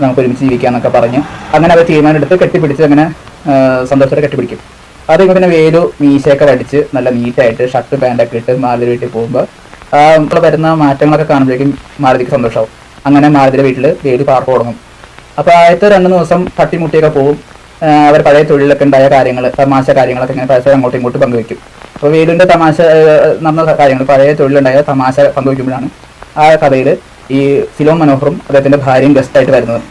നമുക്ക് ഒരുമിച്ച് ജീവിക്കാമെന്നൊക്കെ പറഞ്ഞ് അങ്ങനെ അവർ തീരുമാനം എടുത്ത് കെട്ടിപ്പിടിച്ച് അങ്ങനെ സന്തോഷത്തോടെ കെട്ടിപ്പിടിക്കും. അത് പിന്നെ വേലു മീശയൊക്കെ വടിച്ച് നല്ല നീറ്റായിട്ട് ഷർട്ട് പാൻറ്റൊക്കെ ഇട്ട് മാലതി വീട്ടിൽ പോകുമ്പോൾ നമ്മൾ വരുന്ന മാറ്റങ്ങളൊക്കെ കാണുമ്പോഴേക്കും മാലതിക്ക് സന്തോഷമാവും. അങ്ങനെ മാലതിയുടെ വീട്ടിൽ വേലു പാർക്ക് തുടങ്ങും. അപ്പോൾ ആദ്യത്തെ 2 ദിവസം തട്ടിമുട്ടിയൊക്കെ പോകും. അവർ പഴയ തൊഴിലൊക്കെ ഉണ്ടായ കാര്യങ്ങൾ, തമാശ കാര്യങ്ങളൊക്കെ ഇങ്ങനെ പരസ്പരം അങ്ങോട്ടും ഇങ്ങോട്ടും പങ്കുവയ്ക്കും. അപ്പോൾ വേലുവിൻ്റെ തമാശ നടന്ന കാര്യങ്ങൾ, പഴയ തൊഴിലുണ്ടായ തമാശ പങ്കുവയ്ക്കുമ്പോഴാണ് ആ കഥയിൽ ഈ ഫിലോം മനോഹറും അദ്ദേഹത്തിൻ്റെ ഭാര്യയും ഗസ്റ്റായിട്ട് വരുന്നത്.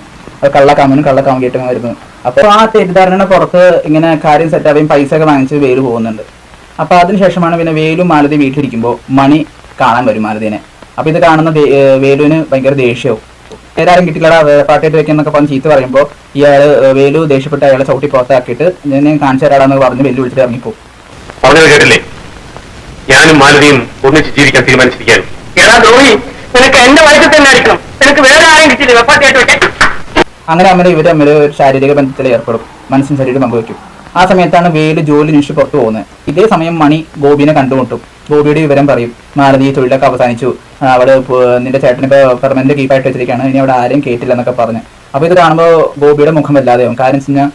അത് കള്ളക്കാമകിയിട്ടും വരുന്നത്. അപ്പോൾ ആ തെറ്റിദ്ധാരണ പുറത്ത് ഇങ്ങനെ കാര്യം സെറ്റാവുകയും പൈസ ഒക്കെ വാങ്ങിച്ച് വേലു പോകുന്നുണ്ട്. അപ്പോൾ അതിനുശേഷമാണ് പിന്നെ വേലു മാലതി വീട്ടിലിരിക്കുമ്പോൾ മണി കാണാൻ വരും മാലതിനെ. അപ്പോൾ ഇത് കാണുന്ന വേലുവിന് ഭയങ്കര ദേഷ്യവും, ഏതാരും കിട്ടില്ലടാ പാട്ടായിട്ട് വെക്കുന്നൊക്കെ പറഞ്ഞ് ചീത്ത പറയുമ്പോൾ വേലു ദേഷ്യപ്പെട്ട് അയാളെ ചവിട്ടി പുറത്താക്കിയിട്ട് ഞാൻ കാണിച്ചു തരാടാന്ന് പറഞ്ഞ് വെല്ലു വിളിച്ചിട്ട് ഇറങ്ങിപ്പോകും. പറഞ്ഞത് കേട്ടില്ലേ, ഞാനും മാലതിയും ഒന്നിച്ച് ജീവിക്കാൻ തീരുമാനിച്ചിരിക്കുകയാണ്. നിനക്ക് എന്റെ വയസ്സിൽ തന്നെ അടിക്കണം, നിനക്ക് വേറെ ആരെയും കിട്ടില്ല വെപ്പാട്ടിയായിട്ട് വെക്കാൻ. അങ്ങനെ ഇവർ തമ്മിൽ ഒരു ശാരീരിക ബന്ധത്തിൽ ഏർപ്പെടും, മനസ്സിന് ശരീരം പങ്കുവയ്ക്കും. ആ സമയത്താണ് വേലു ജോലി അന്വേഷിച്ച് പുറത്തു പോകുന്നത്. ഇതേ സമയം മണി ഗോപിനെ കണ്ടുമുട്ടും. ഗോപിയുടെ വിവരം പറയും, മാലതി തൊഴിലൊക്കെ അവസാനിച്ചു, അവിടെ നിന്റെ ചേട്ടനിപ്പോൾ പെർമനന്റ് കീപ്പായിട്ട് വെച്ചിരിക്കുകയാണ്, ഇനി അവിടെ ആരെയും കേട്ടില്ല എന്നൊക്കെ പറഞ്ഞ്. അപ്പോൾ ഇത് കാണുമ്പോൾ ഗോപിയുടെ മുഖം വല്ലാതെയാവും. കാര്യം വെച്ച് കഴിഞ്ഞാൽ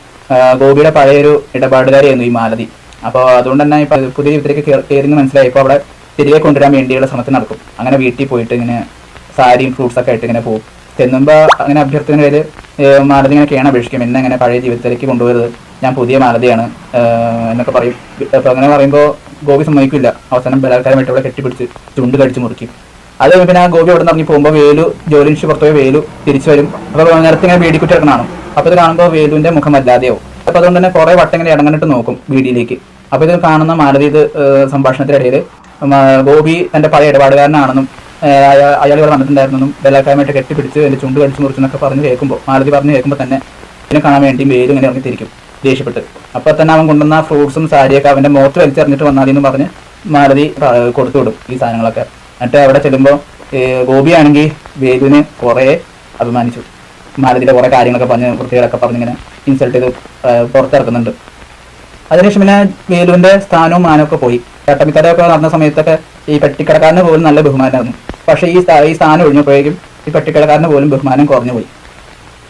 ഗോപിയുടെ പഴയൊരു ഇടപാടുകാരിയായിരുന്നു ഈ മാലതി. അപ്പോൾ അതുകൊണ്ട് തന്നെ ഇപ്പോൾ പുതിയ ജീവിതത്തിലേക്ക് കയറിയെന്ന് മനസ്സിലായി. ഇപ്പോൾ അവിടെ തിരികെ കൊണ്ടുവരാൻ വേണ്ടിയുള്ള ശ്രമത്തിൽ നടക്കും. അങ്ങനെ വീട്ടിൽ പോയിട്ട് ഇങ്ങനെ സാരിയും ഫ്രൂട്ട്സൊക്കെ ആയിട്ട് ഇങ്ങനെ പോകും. ചെന്നുമ്പോൾ അങ്ങനെ അഭ്യർത്ഥനയിൽ മാലതി ഇങ്ങനെ കേണ അപേക്ഷിക്കും, എന്നെ അങ്ങനെ പഴയ ജീവിതത്തിലേക്ക് കൊണ്ടുവരുന്നത്, ഞാൻ പുതിയ മാലതിയാണ് എന്നൊക്കെ പറയും. അപ്പോൾ അങ്ങനെ പറയുമ്പോൾ ഗോപി സമ്മതിക്കില്ല. അവസാനം ബലാത്കാരമായിട്ട് അവിടെ കെട്ടിപ്പിടിച്ച് ചുണ്ട് കടിച്ച് മുറിക്കും. അത് പിന്നെ ആ ഗോപി അവിടെ നിന്ന് ഇറങ്ങി പോകുമ്പോൾ വേലു ജോലി അന്വേഷിച്ച് പുറത്തുപോയി വേലു തിരിച്ചു വരും. അപ്പോൾ നേരത്തെ ഇങ്ങനെ വേടിക്കുറ്റി ഇറങ്ങണം. അപ്പോൾ ഇത് കാണുമ്പോൾ വേലുവിൻ്റെ മുഖം വല്ലാതെയാവും. അപ്പോൾ അതുകൊണ്ട് തന്നെ കുറേ വട്ടം ഇങ്ങനെ ഇടങ്ങനിട്ട് നോക്കും വീടിലേക്ക്. അപ്പോൾ ഇത് കാണുന്ന മാലതി ഇത് സംഭാഷണത്തിനിടയിൽ ഗോപി തൻ്റെ പഴയ ഇടപാടുകാരനാണെന്നും അയാൾ ഇവിടെ വന്നിട്ടുണ്ടായിരുന്നെന്നും ബലാത്കാരമായിട്ട് കെട്ടിപ്പിടിച്ച് എൻ്റെ ചുണ്ട് കടിച്ച് മുറിച്ചെന്നൊക്കെ പറഞ്ഞ് കേൾക്കുമ്പോൾ മാലതി പറഞ്ഞ് കേൾക്കുമ്പോൾ തന്നെ ഇതിനെ കാണാൻ വേണ്ടി വേലു ഇങ്ങനെ ഇറങ്ങി തിരിക്കും ദേഷ്യപ്പെട്ട്. അപ്പോൾ തന്നെ അവൻ കൊണ്ടുവന്ന ഫ്രൂട്ട്സും സാരിയൊക്കെ അവൻ്റെ മുഖത്ത് വലിച്ചെറിഞ്ഞിട്ട് വന്നാലെന്ന് പറഞ്ഞ് മാലതി കൊടുത്തു വിടും ഈ സാധനങ്ങളൊക്കെ. എന്നിട്ട് അവിടെ ചെല്ലുമ്പോൾ ഗോപിയാണെങ്കിൽ വേലുവിന് കുറേ അഭിമാനിച്ചു. മാലതിയുടെ കുറെ കാര്യങ്ങളൊക്കെ പറഞ്ഞ് വൃത്തികളൊക്കെ പറഞ്ഞ് ഇങ്ങനെ ഇൻസൾട്ട് ചെയ്ത് പുറത്തിറക്കുന്നുണ്ട്. അതിനുശേഷം പിന്നെ വേലുവിന്റെ സ്ഥാനവും മാനമൊക്കെ പോയി. ചട്ടമിത്തരൊക്കെ നടന്ന സമയത്തൊക്കെ ഈ പെട്ടിക്കടക്കാരന് പോലും നല്ല ബഹുമാനമായിരുന്നു. പക്ഷേ ഈ സ്ഥാനം ഒഴിഞ്ഞപ്പോഴേക്കും ഈ പെട്ടിക്കടക്കാരന് പോലും ബഹുമാനം കുറഞ്ഞു പോയി.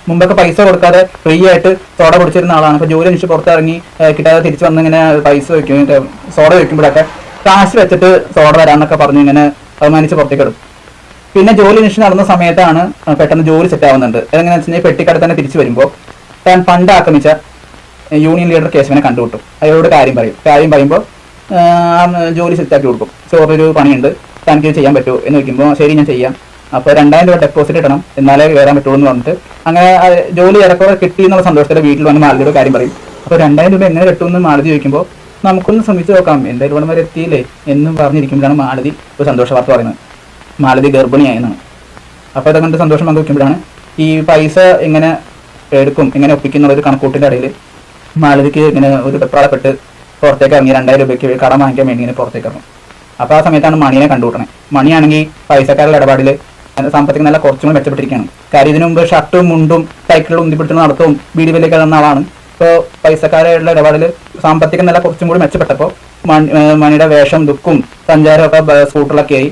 മുമ്പൊക്കെ പൈസ കൊടുക്കാതെ ഫ്രീ ആയിട്ട് സോഡ കുടിച്ചിരുന്ന ആളാണ്. അപ്പോൾ ജോലി അന്വേഷിച്ച് പുറത്തിറങ്ങി കിട്ടാതെ തിരിച്ചു വന്ന് ഇങ്ങനെ പൈസ വയ്ക്കും, സോഡ വയ്ക്കുമ്പോഴൊക്കെ കാശ് വെച്ചിട്ട് സോഡ വരാമെന്നൊക്കെ പറഞ്ഞ് ഇങ്ങനെ അപമാനിച്ച് പുറത്തേക്ക് ഇടും. പിന്നെ ജോലി അന്വേഷിച്ച് നടന്ന സമയത്താണ് പെട്ടെന്ന് ജോലി സെറ്റ് ആവുന്നുണ്ട്. എങ്ങനെയാണെന്ന് വെച്ച് കഴിഞ്ഞാൽ പെട്ടിക്കട തന്നെ തിരിച്ചു വരുമ്പോൾ താൻ പണ്ട് ആക്രമിച്ച യൂണിയൻ ലീഡർ കേശവനെ കണ്ടുകിട്ടും. അയാളോട് കാര്യം പറയുമ്പോൾ ജോലി സെറ്റാക്കി കൊടുക്കും. ചോറൊരു പണിയുണ്ട്, തനിക്ക് ചെയ്യാൻ പറ്റുമോ എന്ന് ചോദിക്കുമ്പോൾ ശരി ഞാൻ ചെയ്യാം, അപ്പോൾ 2000 രൂപ ഡെപ്പോസിറ്റ് ഇടണം എന്നാലേ കയറാൻ പറ്റുള്ളൂ എന്ന് പറഞ്ഞിട്ട് അങ്ങനെ ജോലി ഏറെക്കുറെ കിട്ടി എന്നുള്ള സന്തോഷത്തിൽ വീട്ടിൽ വന്ന് മാലതിയുടെ കാര്യം പറയും. അപ്പോൾ 2000 രൂപ എങ്ങനെ കിട്ടുമെന്ന് മാലതി ചോദിക്കുമ്പോൾ നമുക്കൊന്ന് ശ്രമിച്ചു നോക്കാം, എന്തായാലും ഇവിടെ വരെ എത്തിയില്ലേ എന്നും പറഞ്ഞിരിക്കുമ്പോഴാണ് മാലതി ഒരു സന്തോഷ വാർത്ത പറയുന്നത്. മാലതി ഗർഭിണിയായെന്നാണ്. അപ്പോൾ ഇതൊക്കെ കണ്ട് സന്തോഷം പങ്കുവയ്ക്കുമ്പോഴാണ് ഈ പൈസ എങ്ങനെ എടുക്കും എങ്ങനെ ഒപ്പിക്കുന്ന ഒരു കണക്കൂട്ടിൻ്റെ ഇടയിൽ മാലതിക്ക് ഇങ്ങനെ ഒരു വെപ്രാളപ്പെട്ട് പുറത്തേക്ക് ഇറങ്ങി 2000 രൂപയ്ക്ക് കടം വാങ്ങിക്കാൻ വേണ്ടി ഇങ്ങനെ പുറത്തേക്ക് ഇറങ്ങും. അപ്പോൾ ആ സമയത്താണ് മണിയെ കണ്ടുകൂട്ടണേ. മണിയാണെങ്കിൽ പൈസക്കാരുടെ ഇടപാടിൽ സാമ്പത്തികം നല്ല കുറച്ചും കൂടി മെച്ചപ്പെട്ടിരിക്കുകയാണ്. കാര്യം ഇതിനു മുമ്പ് ഷർട്ടും മുണ്ടും സൈക്കിളും ഉന്തിപ്പിടുന്ന നടത്തവും ബീഡി വിലയൊക്കെ തന്ന ആളാണ്. ഇപ്പോൾ പൈസക്കാരുടെ ഇടപാടിൽ സാമ്പത്തികം നല്ല കുറച്ചും കൂടി മെച്ചപ്പെട്ടപ്പോൾ മണിയുടെ വേഷം ദുഃഖവും സഞ്ചാരമൊക്കെ സ്കൂട്ടറിലൊക്കെ ആയി,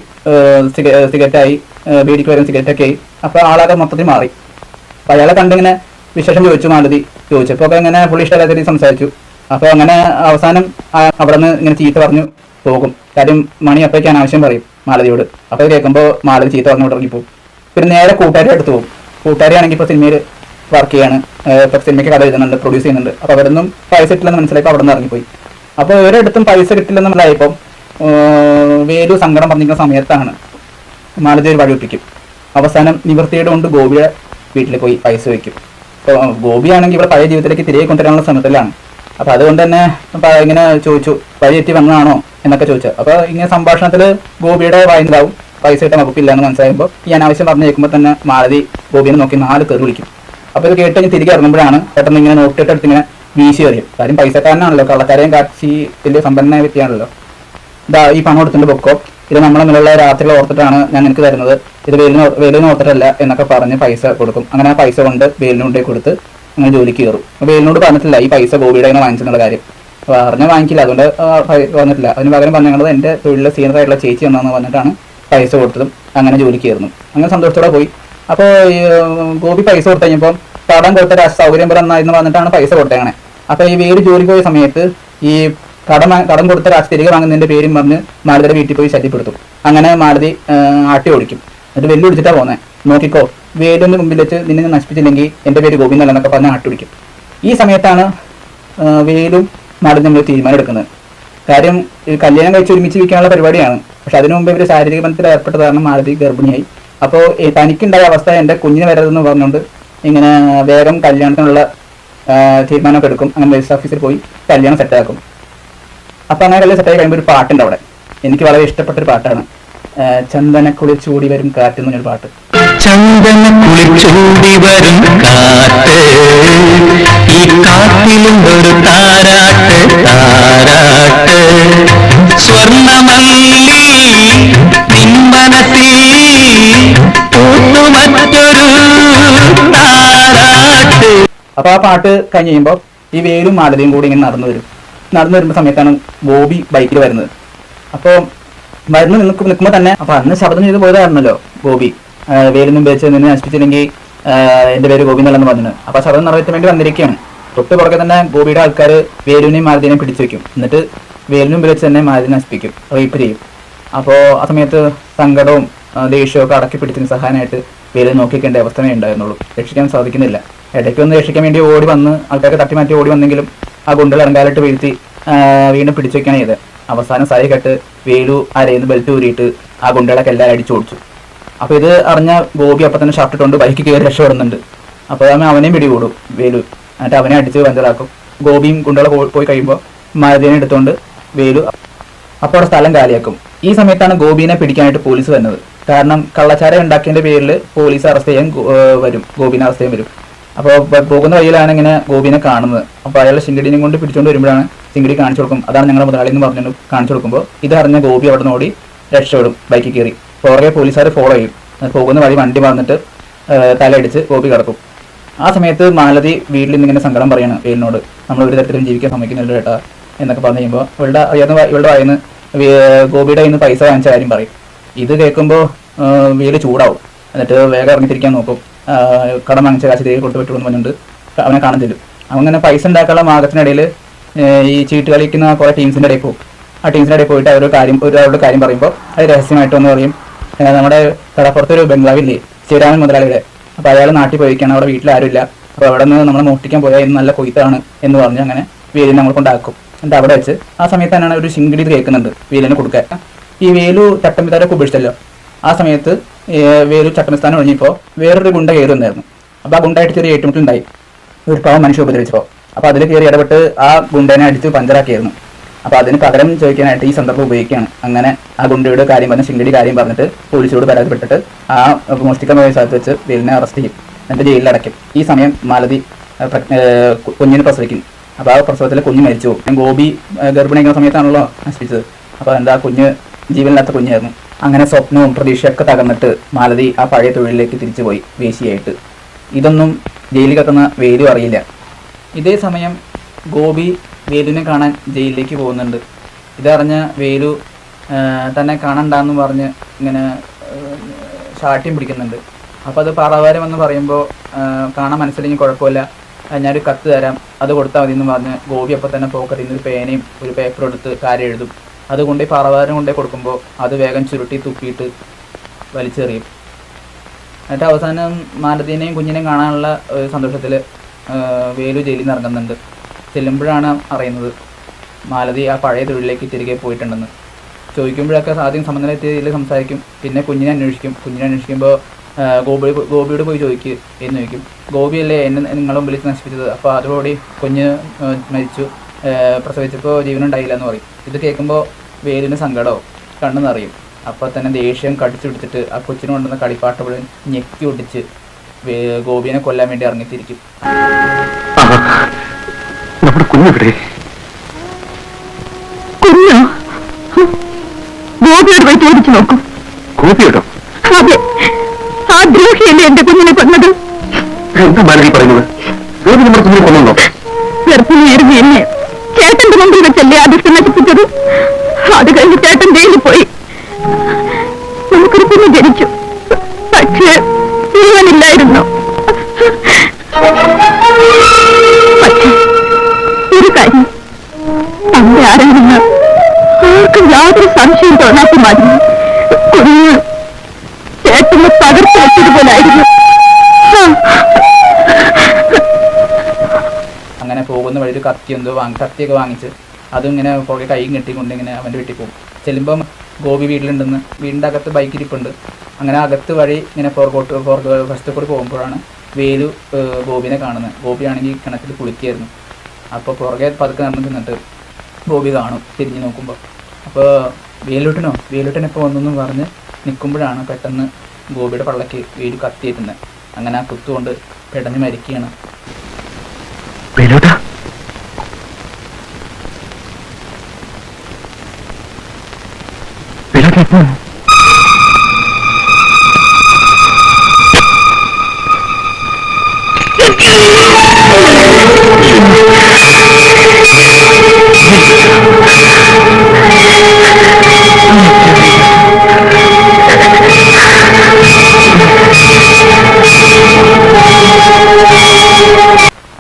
സിഗരറ്റായി, ബീഡിക്ക് വരും സിഗരറ്റൊക്കെ ആയി. അപ്പോൾ ആളാകെ മൊത്തത്തിൽ മാറി. അപ്പോൾ അയാളെ കണ്ടിങ്ങനെ വിശേഷം ചോദിച്ചു മാലതി. ചോദിച്ചപ്പോൾ ഒക്കെ ഇങ്ങനെ പുള്ളി ഇഷ്ടമില്ലാത്ത രീതിയിൽ സംസാരിച്ചു. അപ്പോൾ അങ്ങനെ അവസാനം അവിടെ നിന്ന് ഇങ്ങനെ ചീത്ത പറഞ്ഞു പോകും. കാര്യം മണി അപ്പോഴേക്ക് അനാവശ്യം പറയും മാലതിയോട്. അപ്പോൾ അത് കേൾക്കുമ്പോൾ മാലതി ചീത്ത പറഞ്ഞു ഇറങ്ങിപ്പോകും. പിന്നെ നേരെ കൂട്ടുകാരി അടുത്ത് പോകും. കൂട്ടുകാരിയാണെങ്കിൽ ഇപ്പോൾ സിനിമയിൽ വർക്ക് ചെയ്യാണ്, ഇപ്പോൾ സിനിമയ്ക്ക് കഥ എഴുതുന്നുണ്ട്, പ്രൊഡ്യൂസ് ചെയ്യുന്നുണ്ട്. അപ്പോൾ അവിടെ നിന്നും പൈസ കിട്ടില്ലെന്ന് മനസ്സിലായപ്പോൾ അവിടെ നിന്ന് ഇറങ്ങിപ്പോയി. അപ്പോൾ ഒരിടത്തും പൈസ കിട്ടില്ലെന്ന് മനസ്സിലായപ്പോൾ വേലു സങ്കടം പറഞ്ഞിരിക്കുന്ന സമയത്താണ് മാലതി ഒരു വഴി ഒപ്പിക്കും. അവസാനം നിവൃത്തിയുടെ കൊണ്ട് ഗോപിയുടെ വീട്ടിൽ പോയി പൈസ വയ്ക്കും. അപ്പോൾ ഗോപിയാണെങ്കിൽ ഇവിടെ പഴയ ജീവിതത്തിലേക്ക് തിരികെ കൊണ്ടുവരാനുള്ള ശ്രമത്തിലാണ്. അപ്പോൾ അതുകൊണ്ട് തന്നെ ഇങ്ങനെ ചോദിച്ചു, വഴി എത്തി വന്നതാണോ എന്നൊക്കെ ചോദിച്ചു. അപ്പോൾ ഇങ്ങനെ സംഭാഷണത്തിൽ ഗോപിയുടെ വായിണ്ടാവും പൈസ കിട്ടാൻ വകുപ്പില്ല എന്ന് മനസ്സിലാകുമ്പോൾ ഈ അനാവശ്യം പറഞ്ഞു കേൾക്കുമ്പോൾ തന്നെ മാലതി ഗോപിനെ നോക്കി 4 തെറി വിളിക്കും. അപ്പോൾ ഇത് കേട്ട് കഴിഞ്ഞ് തിരികെ ഇറങ്ങുമ്പോഴാണ് പെട്ടെന്ന് ഇങ്ങനെ നോക്കിയിട്ട് ഇങ്ങനെ വീശി എറിയും. കാര്യം പൈസക്കാരനാണല്ലോ, കള്ളക്കാരെയും കാച്ചി വലിയ സമ്പന്നമായ വ്യക്തിയാണല്ലോ. ഇതാ ഈ പണം എടുത്തിട്ട് പൊക്കോ, ഇത് നമ്മളെ മുന്നിലുള്ള രാത്രികൾ ഓർത്തിട്ടാണ് ഞാൻ നിനക്ക് തരുന്നത്, ഇത് വേലിന് ഓർത്തിട്ടല്ല എന്നൊക്കെ പറഞ്ഞ് പൈസ കൊടുക്കും. അങ്ങനെ ആ പൈസ കൊണ്ട് വേലിനോണ്ടേ കൊടുത്ത് അങ്ങനെ ജോലിക്ക് കയറും. വേലിനോട് പറഞ്ഞിട്ടില്ല ഈ പൈസ ഗോപിയുടെ കയ്യിൽ വാങ്ങിച്ചെന്നുള്ള കാര്യം. പറഞ്ഞാൽ വാങ്ങിക്കില്ല, അതുകൊണ്ട് വന്നിട്ടില്ല. അതിന് പകരം പറഞ്ഞത് എൻ്റെ തൊഴിലിലെ സീനിയറായിട്ടുള്ള ചേച്ചി എന്നാന്ന് പറഞ്ഞിട്ടാണ് പൈസ കൊടുത്തതും അങ്ങനെ ജോലിക്ക് കയറുന്നു. അങ്ങനെ സന്തോഷത്തോടെ പോയി. അപ്പോൾ ഗോപി പൈസ കൊടുത്തു കഴിഞ്ഞപ്പോൾ കടം കൊടുത്ത സൗകര്യം പോലെ എന്നായിരുന്നു പറഞ്ഞിട്ടാണ് പൈസ കൊടുത്തേക്കണേ. അപ്പോൾ ഈ വേര് ജോലിക്ക് പോയ സമയത്ത് ഈ കടം കൊടുത്ത കാശ് തിരികെ വാങ്ങുന്നതിൻ്റെ പേരും പറഞ്ഞ് മാലതിയുടെ വീട്ടിൽ പോയി ശല്യപ്പെടുത്തും. അങ്ങനെ മാലതി ആട്ടി ഓടിക്കും. എന്നിട്ട് വെല്ലു പിടിച്ചിട്ടാണ് പോകുന്നത്, നോക്കിക്കോ വേലിൻ്റെ മുമ്പിൽ വെച്ച് നിന്നെ നശിപ്പിച്ചില്ലെങ്കിൽ എൻ്റെ പേര് ഗോപി എന്നല്ലെന്നൊക്കെ പറഞ്ഞ് ആട്ടി ഓടിക്കും. ഈ സമയത്താണ് വേലും മാലതി നമ്മൾ തീരുമാനം എടുക്കുന്നത്. കാര്യം കല്യാണം കഴിച്ച് ഒരുമിച്ച് വയ്ക്കാനുള്ള പരിപാടിയാണ്. പക്ഷെ അതിനു മുമ്പ് ഇവർ ശാരീരിക ബന്ധത്തിൽ ഏർപ്പെട്ട കാരണം മാലതി ഗർഭിണിയായി. അപ്പോൾ തനിക്കുണ്ടായ അവസ്ഥ എൻ്റെ കുഞ്ഞിന് വരരുതെന്ന് പറഞ്ഞുകൊണ്ട് ഇങ്ങനെ വേഗം കല്യാണത്തിനുള്ള തീരുമാനമൊക്കെ എടുക്കും. അങ്ങനെ രജിസ്റ്റർ ഓഫീസിൽ പോയി കല്യാണം സെറ്റാക്കും. അപ്പം അങ്ങനെ കല്യാണം സെറ്റായി കഴിയുമ്പോൾ ഒരു പാട്ടുണ്ട് അവിടെ. എനിക്ക് വളരെ ഇഷ്ടപ്പെട്ടൊരു പാട്ടാണ്, ചന്ദനക്കുളി ചൂടി വരും കാറ്റ് എന്ന് പറഞ്ഞൊരു പാട്ട്. ചന്ദനക്കുളി ചൂടി വരും കാറ്റ്, ഈ കാറ്റിലും ഒരു താരാട്ട് താരാട്ട്, സ്വർണ്ണമല്ലി നിൻമനത്തിൽ മറ്റൊരു താരാട്ട്. അപ്പൊ ആ പാട്ട് കഴിഞ്ഞ് കഴിയുമ്പോൾ ഈ വേലും മാലതിയും കൂടി ഇങ്ങനെ നടന്നു വരുമ്പോൾ സമയത്താണ് ഗോപി ബൈക്കിൽ വരുന്നത്. അപ്പോൾ വരുന്ന നിൽക്കുമ്പോൾ തന്നെ അപ്പൊ അന്ന് ശബ്ദം ചെയ്ത് പോയതായിരുന്നല്ലോ ഗോപി, വേലിനും വെച്ച് നിന്നെ നശിപ്പിച്ചില്ലെങ്കിൽ എൻ്റെ പേര് ഗോപി എന്നുള്ളതെന്ന് പറഞ്ഞത്. അപ്പോൾ ശബ്ദം നിറവേറ്റാൻ വേണ്ടി വന്നിരിക്കുകയാണ്. തൊട്ട് പുറകെ തന്നെ ഗോപിയുടെ ആൾക്കാർ വേലുവിനെയും മാലതിനെയും പിടിച്ചു വെക്കും. എന്നിട്ട് വേലിനും വെച്ച് തന്നെ മാലതിനെ നശിപ്പിക്കും, റേപ്പ് ചെയ്യും. അപ്പോൾ ആ സമയത്ത് സങ്കടവും ദേഷ്യമൊക്കെ അടക്കി പിടിച്ചതിന് സഹായമായിട്ട് വേലു നോക്കിക്കേണ്ട അവസ്ഥമേ ഉണ്ടായിരുന്നുള്ളൂ. രക്ഷിക്കാൻ സാധിക്കുന്നില്ല. ഇടയ്ക്ക് ഒന്ന് രക്ഷിക്കാൻ വേണ്ടി ഓടി വന്ന് ആൾക്കാർക്ക് തട്ടിമാറ്റി ഓടി വന്നെങ്കിലും ആ ഗുണ്ടകൾ ഇറങ്ങാലിട്ട് വീഴ്ത്തി വീണ്ടും പിടിച്ചു വെക്കുകയാണ് ചെയ്തത്. അവസാനം സാരി കെട്ട് വേലു അരയിന്ന് ബെൽറ്റ് ഊരിയിട്ട് ആ ഗുണ്ടകളൊക്കെ എല്ലാവരും അടിച്ചു ഓടിച്ചു. അപ്പോൾ ഇത് അറിഞ്ഞ ഗോപി അപ്പം തന്നെ ഷർട്ട് ഇട്ടുകൊണ്ട് ബൈക്ക് കയറി രക്ഷപ്പെടുന്നുണ്ട്. അപ്പോൾ അവനെയും പിടികൂടും വേലു. എന്നിട്ട് അവനെ അടിച്ച് പഞ്ചറാക്കും. ഗോപിയും ഗുണ്ടകളെ പോയി കഴിയുമ്പോൾ മാലതിനെ എടുത്തുകൊണ്ട് വേലു അപ്പോൾ അവിടെ സ്ഥലം കാലിയാക്കും. ഈ സമയത്താണ് ഗോപിനെ പിടിക്കാനായിട്ട് പോലീസ് വരുന്നത്. കാരണം കള്ളച്ചാരം ഉണ്ടാക്കിയതിൻ്റെ പേരിൽ പോലീസ് അറസ്റ്റ് ചെയ്യാൻ ഗോപിനെ അറസ്റ്റ് ചെയ്യാൻ വരും. അപ്പോൾ പോകുന്ന വഴിയിലാണ് ഇങ്ങനെ ഗോപിനെ കാണുന്നത്. അപ്പോൾ അയാളെ ശിങ്കിടിനെയും കൊണ്ട് പിടിച്ചുകൊണ്ട് വരുമ്പോഴാണ് ശിങ്കിടി കാണിച്ചു കൊടുക്കും, അതാണ് ഞങ്ങളുടെ മുതലാളി എന്ന് പറഞ്ഞു കാണിച്ചു കൊടുക്കുമ്പോൾ ഇതറിഞ്ഞ ഗോപി അവിടെ നിന്ന് ഓടി രക്ഷപ്പെടും ബൈക്കിൽ കയറി. പുറകെ പോലീസുകാർ ഫോളോ ചെയ്യും. പോകുന്ന വഴി വണ്ടി വന്നിട്ട് തലയടിച്ച് ഗോപി കിടക്കും. ആ സമയത്ത് മാലതി വീട്ടിൽ നിന്ന് ഇങ്ങനെ സങ്കടം പറയാണ് വേലിനോട്, നമ്മൾ ഒരു തരത്തിലും ജീവിക്കാൻ സമ്മതിക്കുന്നില്ല കേട്ടാ എന്നൊക്കെ പറഞ്ഞു കഴിയുമ്പോൾ ഇവളുടെ വായന്ന് ഗോപിയുടെ കയ്യിൽ നിന്ന് പൈസ വാങ്ങിച്ച കാര്യം പറയും. ഇത് കേൾക്കുമ്പോൾ വേല് ചൂടാവും. എന്നിട്ട് വേഗം ഇറങ്ങിത്തിരിക്കാൻ നോക്കും. കടം വാങ്ങിച്ച കാശ് തിരികെ കൊടുത്തു പറഞ്ഞിട്ട് അവനെ കാണാൻ ചെല്ലും. അങ്ങനെ പൈസ ഉണ്ടാക്കാനുള്ള മാർഗത്തിനിടയിൽ ഈ ചീട്ട് കളിക്കുന്ന കുറേ ടീംസിൻ്റെ ഇടയിൽ പോകും. ആ ടീംസിൻ്റെ ഇടയിൽ പോയിട്ട് അവരുടെ കാര്യം പറയുമ്പോൾ അത് രഹസ്യമായിട്ട് ഒന്ന് പറയും, നമ്മുടെ കടപ്പുറത്തൊരു ബംഗ്ലാവില്ലേ ശിവരാമൻ മുതലാളിയുടെ, അപ്പോൾ അയാൾ നാട്ടിൽ പോയിരിക്കുകയാണ്, അവിടെ വീട്ടിൽ ആരുമില്ല, അപ്പോൾ അവിടെ നിന്ന് നമ്മളെ മോഷ്ടിക്കാൻ പോയാൽ ഇന്ന് നല്ല കൊയ്ത്താണ് എന്ന് പറഞ്ഞ് അങ്ങനെ വേലിനെ നമ്മൾ കൊണ്ടാക്കും. എന്നിട്ട് അവിടെ വെച്ച് ആ സമയത്ത് തന്നെയാണ് ഒരു ശിങ്കിടി കേൾക്കുന്നുണ്ട് വേലിനെ കൊടുക്കാൻ. ഈ വേലു ചട്ടമ്പിത്താരൊക്കെ ഉപേക്ഷിച്ചല്ലോ, ആ സമയത്ത് വേലു ചട്ടമ്പിസ്ഥാനം ഒഴിഞ്ഞപ്പോൾ വേറൊരു ഗുണ്ട കയറുന്നുണ്ടായിരുന്നു. അപ്പോൾ ആ ഗുണ്ടായിട്ട് ചെറിയ ഏറ്റുമുട്ടുണ്ടായി, ഒരു പാവം മനുഷ്യ ഉപദ്രവിച്ചപ്പോൾ. അപ്പോൾ അതിൽ കയറി ഇടപെട്ട് ആ ഗുണ്ടേനെ അടിച്ച് പഞ്ചറാക്കിയായിരുന്നു. അപ്പോൾ അതിന് പകരം ചോദിക്കാനായിട്ട് ഈ സന്ദർഭം ഉപയോഗിക്കുകയാണ്. അങ്ങനെ ആ ഗുണ്ടയുടെ കാര്യം പറഞ്ഞ് ശിങ്കിടി കാര്യം പറഞ്ഞിട്ട് പോലീസിനോട് പരാതിപ്പെട്ടിട്ട് ആ മോഷ്ടിക്കാൻ പോയ സ്ഥലത്ത് വെച്ച് വേലിനെ അറസ്റ്റ് ചെയ്യും, എന്നിട്ട് ജയിലിൽ അടയ്ക്കും. ഈ സമയം മാലതി കുഞ്ഞിനെ പ്രസവിക്കും. അപ്പോൾ ആ പ്രസവത്തിൽ കുഞ്ഞ് മരിച്ചു പോകും. ഗോപി ഗർഭിണിക്കുന്ന സമയത്താണല്ലോ നശിപ്പിച്ചത്. അപ്പോൾ എന്താ കുഞ്ഞ് ജീവനില്ലാത്ത കുഞ്ഞായിരുന്നു. അങ്ങനെ സ്വപ്നവും പ്രതീക്ഷയൊക്കെ തകർന്നിട്ട് മാലതി ആ പഴയ തൊഴിലിലേക്ക് തിരിച്ചു പോയി വേശിയായിട്ട്. ഇതൊന്നും ജയിലിൽ കിടക്കുന്ന വേലു അറിയില്ല. ഇതേ സമയം ഗോപി വേലുവിനെ കാണാൻ ജയിലിലേക്ക് പോകുന്നുണ്ട്. ഇതറിഞ്ഞ വേലു തന്നെ കാണണ്ടെന്ന് പറഞ്ഞ് ഇങ്ങനെ ശാഠ്യം പിടിക്കുന്നുണ്ട്. അപ്പോൾ അത് പറവാരം എന്ന് പറയുമ്പോൾ കാണാൻ മനസ്സിലെങ്കിൽ കുഴപ്പമില്ല, ഞാനൊരു കത്ത് തരാം, അത് കൊടുത്താൽ മതി എന്ന് പറഞ്ഞ് ഗോപി അപ്പോൾ തന്നെ പോക്കറ്റിൽ നിന്ന് ഒരു പേനയും ഒരു പേപ്പറും എടുത്ത് കാര്യം എഴുതും. അതുകൊണ്ട് പറവാരം കൊണ്ടേ കൊടുക്കുമ്പോൾ അത് വേഗം ചുരുട്ടി തുപ്പിയിട്ട് വലിച്ചെറിയും. എന്നിട്ട് അവസാനം മാലതീനെയും കുഞ്ഞിനെയും കാണാനുള്ള സന്തോഷത്തിൽ വേലു ജയിലിൽ നിന്ന് ഇറങ്ങുന്നുണ്ട്. ചെല്ലുമ്പോഴാണ് അറിയുന്നത് മാലതി ആ പഴയ തൊഴിലിലേക്ക് തിരികെ പോയിട്ടുണ്ടെന്ന്. ചോദിക്കുമ്പോഴൊക്കെ ആദ്യം സമനിലയിൽ സംസാരിക്കും, പിന്നെ കുഞ്ഞിനെ അന്വേഷിക്കുമ്പോൾ ഗോപിയോട് പോയി ചോദിക്കുക എന്ന് ചോദിക്കും. ഗോപിയല്ലേ എന്നെ നിങ്ങളും വിളിച്ച് നശിപ്പിച്ചത്, അപ്പോൾ അതോടുകൂടി കുഞ്ഞ് മരിച്ചു, പ്രസവിച്ചപ്പോൾ ജീവനുണ്ടായില്ല എന്ന് പറയും. ഇത് കേൾക്കുമ്പോൾ വേലിന് സങ്കടവും കണ്ണു നിറയും. അപ്പോൾ തന്നെ ദേഷ്യം കടിച്ചു പിടിച്ചിട്ട് ആ കൊച്ചിന് കൊണ്ടുവന്ന കളിപ്പാട്ടപ്പോഴും ഞെക്കി ഒട്ടിച്ച് ഗോപിയെ കൊല്ലാൻ വേണ്ടി ഇറങ്ങിത്തിരിക്കും. നമ്മുടെ കുഞ്ഞെവിടെ? കുഞ്ഞോ? ഗോപിയോട് പോയി ചോദിച്ചു നോക്കും. ഗോപിയോടോ? അതെ, ആ ദ്രോഹിയല്ലേ എന്റെ കുഞ്ഞിനെ കൊന്നത്. എന്താ മാലതി പറയുന്നത്? ഗോപി നമ്മുടെ കുഞ്ഞിനെ കൊന്നുണ്ടോ? ഗർഭിണിയായിരുന്നു എന്നെ ചേട്ടന്റെ മുമ്പിൽ വെച്ചല്ലേ ആ ദുഷ്ടം നശിപ്പിച്ചത്. അത് കഴിഞ്ഞ് ചേട്ടൻ ജയിലിൽ പോയി. നമുക്കൊരു കുഞ്ഞ് ജനിച്ചു, പക്ഷേ ജീവനില്ലായിരുന്നു. പക്ഷേ ഒരു കാര്യം, തന്റെ ആരാണെന്ന് ആർക്കും യാതൊരു സംശയം തോന്നാത്ത മാതിരി കുഞ്ഞ് ചേട്ടന് പകർത്തി വെച്ചതുപോലായിരുന്നു. അങ്ങനെ പോകുന്ന വഴി ഒരു കത്തിയൊക്കെ വാങ്ങിച്ച് അതും ഇങ്ങനെ പുറകെ കൈയും കെട്ടിക്കൊണ്ട് ഇങ്ങനെ അവൻ്റെ വീട്ടിൽ പോകും. ചെല്ലുമ്പം ഗോപി വീട്ടിലുണ്ടെന്ന്, വീടിൻ്റെ അകത്ത് ബൈക്കിരിപ്പുണ്ട്. അങ്ങനെ അകത്ത് വഴി ഇങ്ങനെ വശത്തു കൂടി പോകുമ്പോഴാണ് വേലു ഗോപിനെ കാണുന്നത്. ഗോപിയാണെങ്കിൽ കിണറ്റിൽ കുളിക്കുകയായിരുന്നു. അപ്പോൾ പുറകെ പതുക്കെ നടന്ന് ചെന്നിട്ട് ഗോപി കാണും തിരിഞ്ഞ് നോക്കുമ്പോൾ. അപ്പോൾ വേലുട്ടനെപ്പോൾ വന്നെന്ന് പറഞ്ഞ് നിൽക്കുമ്പോഴാണ് പെട്ടെന്ന് ഗോപിയുടെ പള്ളക്ക് വേലു കത്തിയേറ്റുന്നത്. അങ്ങനെ ആ കുത്തുകൊണ്ട് പെടഞ്ഞ് മരിക്കുകയാണ്.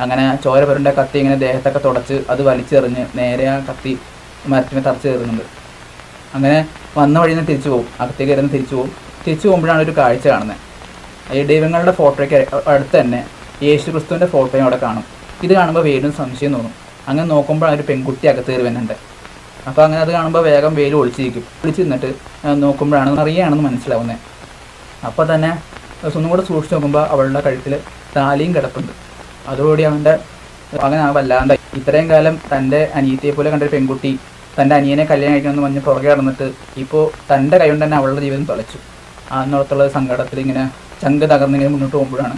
അങ്ങനെ ചോര പുരണ്ട കത്തി ഇങ്ങനെ ദേഹത്തൊക്കെ തുടച്ച് അത് വലിച്ചെറിഞ്ഞ് നേരെ ആ കത്തി മരത്തിനെ തറച്ച് കയറുന്നുണ്ട്. അങ്ങനെ വന്ന വഴി നിന്ന് തിരിച്ചു പോകും, അകത്തേക്ക് കയറുന്ന തിരിച്ചു പോകുമ്പോഴാണ് ഒരു കാഴ്ച കാണുന്നത്. ഈ ദൈവങ്ങളുടെ ഫോട്ടോയ്ക്ക് അടുത്ത് തന്നെ യേശു ക്രിസ്തുവിൻ്റെ ഫോട്ടോയും അവിടെ കാണും. ഇത് കാണുമ്പോൾ വേലും സംശയം തോന്നും. അങ്ങനെ നോക്കുമ്പോൾ ഒരു പെൺകുട്ടി അകത്ത് കയറി വരുന്നുണ്ട്. അപ്പോൾ അങ്ങനെ അത് കാണുമ്പോൾ വേഗം വേല് ഒളിച്ചിരിക്കും. നിന്നിട്ട് നോക്കുമ്പോഴാണ് അറിയാണെന്ന് മനസ്സിലാവുന്നത്. അപ്പോൾ തന്നെ ഒന്നും കൂടെ സൂക്ഷിച്ച് നോക്കുമ്പോൾ അവളുടെ കഴുത്തിൽ താലിയും കിടപ്പുണ്ട്. അതോടുകൂടി അങ്ങനെ വല്ലാണ്ട് ഇത്രയും കാലം തൻ്റെ അനിയത്തിയെ പോലെ കണ്ടൊരു പെൺകുട്ടി തൻ്റെ അനിയനെ കല്യാണം കഴിക്കണമെന്ന് പറഞ്ഞ് പുറകെ നടന്നിട്ട് ഇപ്പോൾ തൻ്റെ കൈ കൊണ്ട് തന്നെ അവളുടെ ജീവിതം തുളച്ചു. അന്നോടത്തുള്ള സങ്കടത്തിൽ ഇങ്ങനെ ചങ്ക് തകർന്നിങ്ങനെ മുന്നോട്ട് പോകുമ്പോഴാണ്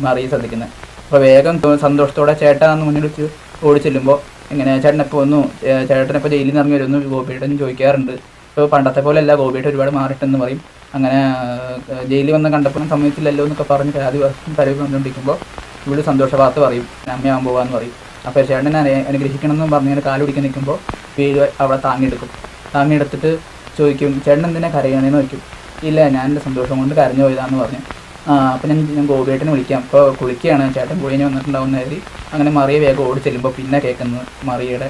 മറിയ ശ്രദ്ധിക്കുന്നത്. അപ്പോൾ വേഗം സന്തോഷത്തോടെ ചേട്ടാന്ന് മുന്നിൽ വെച്ച് ഓടി ചെല്ലുമ്പോൾ ഇങ്ങനെ ചേട്ടനെപ്പോൾ വന്നു, ചേട്ടനെപ്പോൾ ജയിലിൽ നിന്ന് ഇറങ്ങി വരുന്നു ഗോപിയേട്ടൻ ചോദിക്കാറുണ്ട്. ഇപ്പോൾ പണ്ടത്തെ പോലെ അല്ല, ഗോപിയേട്ടൻ ഒരുപാട് മാറിയിട്ടെന്ന് പറയും. അങ്ങനെ ജയിലിൽ വന്ന് കണ്ടപ്പോൾ സമ്മതിച്ചില്ലല്ലോ എന്നൊക്കെ പറഞ്ഞ് പരാതി പറഞ്ഞുകൊണ്ടിരിക്കുമ്പോൾ ഇവിടെ സന്തോഷ വാർത്ത പറയും, അമ്മയാവാൻ പോകാമെന്ന് പറയും. അപ്പോൾ ചേട്ടനെ അനുഗ്രഹിക്കണം എന്ന് പറഞ്ഞ് ഇങ്ങനെ കാല് പിടിക്കാൻ നിൽക്കുമ്പോൾ വേലു അവിടെ താങ്ങിയെടുത്തിട്ട് ചോദിക്കും, ചേട്ടൻ എന്തിനാ കരയണേന്ന് ചോദിക്കും. ഇല്ല, ഞാൻ എൻ്റെ സന്തോഷം കൊണ്ട് കരഞ്ഞു പോയതാന്ന് പറഞ്ഞു. അപ്പോൾ ഞാൻ ഗോപിയേട്ടനെ വിളിക്കാം, അപ്പോൾ കുളിക്കുകയാണ്, ചേട്ടൻ കുളിഞ്ഞ് വന്നിട്ടുണ്ടാവുന്ന കരുതി അങ്ങനെ മറിയ വേഗം ഓടി ചെല്ലുമ്പോൾ പിന്നെ കേൾക്കുന്നത് മറിയയുടെ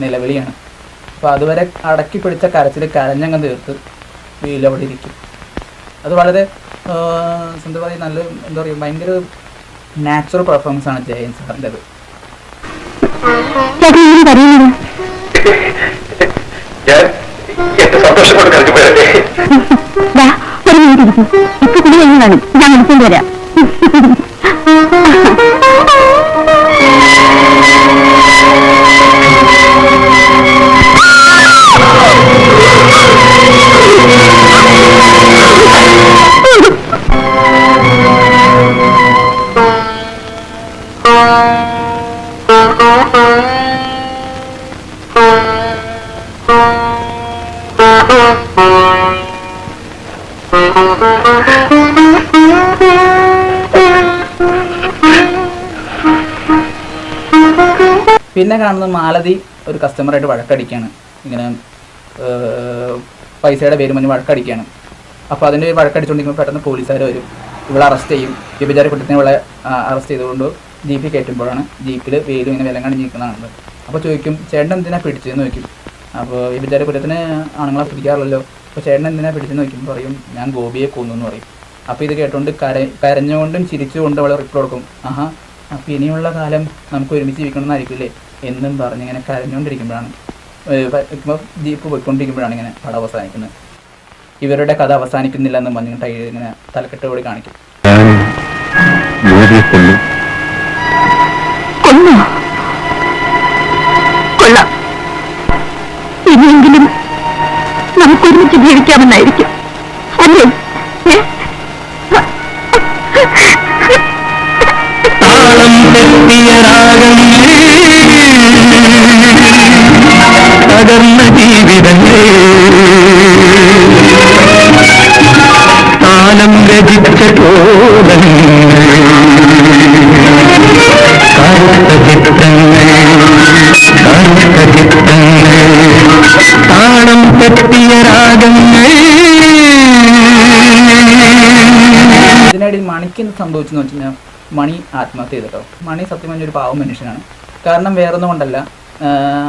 നിലവിളിയാണ്. അപ്പോൾ അതുവരെ അടക്കി പിടിച്ച കരച്ചിൽ കരഞ്ഞങ്ങ് തീർത്ത് വേലു അവിടെ ഇരിക്കും. അത് വളരെ എന്താ പറയുക, നല്ല എന്താ പറയുക, ഭയങ്കര നാച്ചുറൽ പെർഫോമൻസ് ആണ് ജയൻ സാറിൻ്റെത്. ഇപ്പൊ കുടി കഴിഞ്ഞതാണ്, ഞാൻ വിളിച്ചുകൊണ്ട് വരാം. പിന്നെ കാണുന്നത് മാലതി ഒരു കസ്റ്റമറായിട്ട് വഴക്കടിക്കുകയാണ്, ഇങ്ങനെ പൈസയുടെ പേര് മുന്നിൽ വഴക്കടിക്കുകയാണ്. അപ്പോൾ അതിൻ്റെ ഒരു വഴക്കടിച്ചുകൊണ്ടിരിക്കുമ്പോൾ പെട്ടെന്ന് പോലീസുകാർ വരും, ഇവളെ അറസ്റ്റ് ചെയ്യും. വ്യഭിചാര കുറ്റത്തിന് ഇവളെ അറസ്റ്റ് ചെയ്തുകൊണ്ട് ജീപ്പിൽ കയറ്റുമ്പോഴാണ് ജീപ്പിൽ വേലും ഇങ്ങനെ വിലങ്ങാണ്ട് നിൽക്കുന്നതാണ്. അപ്പോൾ ചോദിക്കും, ചേട്ടൻ എന്തിനാ പിടിച്ചതെന്ന് ചോദിക്കും. അപ്പോൾ വ്യഭിചാര കുറ്റത്തിന് ആണുങ്ങളെ പിടിക്കാറില്ലല്ലോ, അപ്പോൾ ചേട്ടൻ എന്തിനാ പിടിച്ചെന്ന് ചോദിക്കുമ്പോൾ പറയും, ഞാൻ ഗോപിയെ കൊന്നു എന്ന് പറയും. അപ്പോൾ ഇത് കേട്ടുകൊണ്ട് കരഞ്ഞുകൊണ്ടും ചിരിച്ചുകൊണ്ട് അവളെ റിപ്ലൈ കൊടുക്കും, ആഹാ അപ്പോൾ ഇനിയുള്ള കാലം നമുക്ക് ഒരുമിച്ച് ജീവിക്കണമെന്നായിരിക്കില്ലേ എന്നും പറഞ്ഞിങ്ങനെ കരഞ്ഞുകൊണ്ടിരിക്കുമ്പോഴാണ് ജീപ്പ് പോയിക്കൊണ്ടിരിക്കുമ്പോഴാണ് ഇങ്ങനെ കഥ അവസാനിക്കുന്നത്. ഇവരുടെ കഥ അവസാനിക്കുന്നില്ല എന്ന് പറഞ്ഞിട്ട് ഇങ്ങനെ തലക്കെട്ടോടെ കാണിക്കും. കൊള്ളാം, ഇനിയെങ്കിലും നമുക്കൊരുമിച്ച് ജീവിക്കാമെന്നായിരിക്കും അല്ലേ? തകർന്ന ജീവിതങ്ങൾ കാലം രചിച്ച കോലങ്ങൾ താളം തെറ്റിയ രാഗങ്ങൾ. ഇതിനിടയിൽ മണിക്ക് എന്ത് സംഭവിച്ചെന്ന് വെച്ച് കഴിഞ്ഞാൽ മണി ആത്മഹത്യ ചെയ്തിട്ടോ. മണി സത്യം പറഞ്ഞൊരു പാവം മനുഷ്യനാണ്. കാരണം വേറൊന്നും കൊണ്ടല്ല,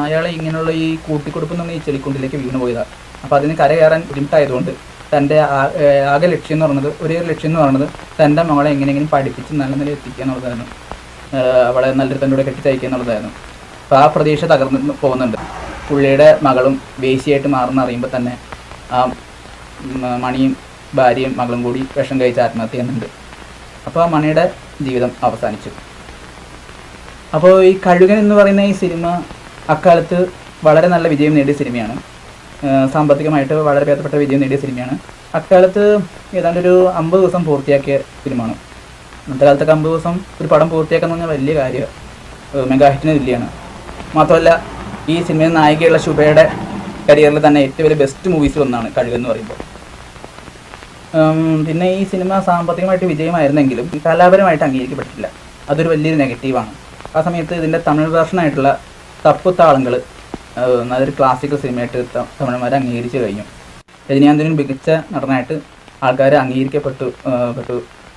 അയാൾ ഇങ്ങനെയുള്ള ഈ കൂട്ടിക്കൊടുപ്പെന്ന് പറഞ്ഞാൽ ഈ ചെളിക്കുണ്ടിലേക്ക് വീണ് പോയതാണ്. അപ്പോൾ അതിന് കരകയറാൻ ബുദ്ധിമുട്ടായതുകൊണ്ട് തൻ്റെ ആകെ ലക്ഷ്യം എന്ന് പറയുന്നത്, ഒരേ ലക്ഷ്യം എന്ന് പറയുന്നത് തൻ്റെ മകളെ എങ്ങനെയെങ്കിലും പഠിപ്പിച്ച് നല്ല നിലയിൽ എത്തിക്കുക എന്നുള്ളതായിരുന്നു. അവളെ നല്ലൊരു തൻ്റെ കൂടെ കെട്ടിച്ചയക്കുക എന്നുള്ളതായിരുന്നു. അപ്പോൾ ആ പ്രതീക്ഷ തകർന്ന് പോകുന്നുണ്ട്. പുള്ളിയുടെ മകളും വേശിയായിട്ട് മാറുന്ന അറിയുമ്പോൾ തന്നെ ആ മണിയും ഭാര്യയും മകളും കൂടി വിഷം കഴിച്ച് ആത്മഹത്യ ചെയ്യുന്നുണ്ട്. അപ്പോൾ ആ മണിയുടെ ജീവിതം അവസാനിച്ചു. അപ്പോൾ ഈ കഴുകൻ എന്ന് പറയുന്ന ഈ സിനിമ അക്കാലത്ത് വളരെ നല്ല വിജയം നേടിയ സിനിമയാണ്. സാമ്പത്തികമായിട്ട് വളരെ ഭേദപ്പെട്ട വിജയം നേടിയ സിനിമയാണ്. അക്കാലത്ത് ഏതാണ്ട് ഒരു 50 ദിവസം പൂർത്തിയാക്കിയ ഫിലിമാണ്. അന്നത്തെ കാലത്തൊക്കെ 50 ദിവസം ഒരു പടം പൂർത്തിയാക്കുക എന്ന് പറഞ്ഞാൽ വലിയ കാര്യമാണ്, മെഗാ ഹിറ്റിന് തുല്യമാണ്. മാത്രമല്ല ഈ സിനിമയിൽ നായികയുള്ള ശുഭയുടെ കരിയറിൽ തന്നെ ഏറ്റവും വലിയ ബെസ്റ്റ് മൂവീസ് ഒന്നാണ് കഴുകൻ എന്ന് പറയുമ്പോൾ. പിന്നെ ഈ സിനിമ സാമ്പത്തികമായിട്ട് വിജയമായിരുന്നെങ്കിലും കലാപരമായിട്ട് അംഗീകരിക്കപ്പെട്ടിട്ടില്ല. അതൊരു വലിയൊരു നെഗറ്റീവാണ്. ആ സമയത്ത് ഇതിൻ്റെ തമിഴ് വേർഷനായിട്ടുള്ള തപ്പുത്താളങ്ങൾ അതൊരു ക്ലാസിക്കൽ സിനിമയായിട്ട് തമിഴന്മാരെ അംഗീകരിച്ച് കഴിഞ്ഞു. രജനീകാന്തിന് മികച്ച നടനായിട്ട് ആൾക്കാർ അംഗീകരിക്കപ്പെട്ടു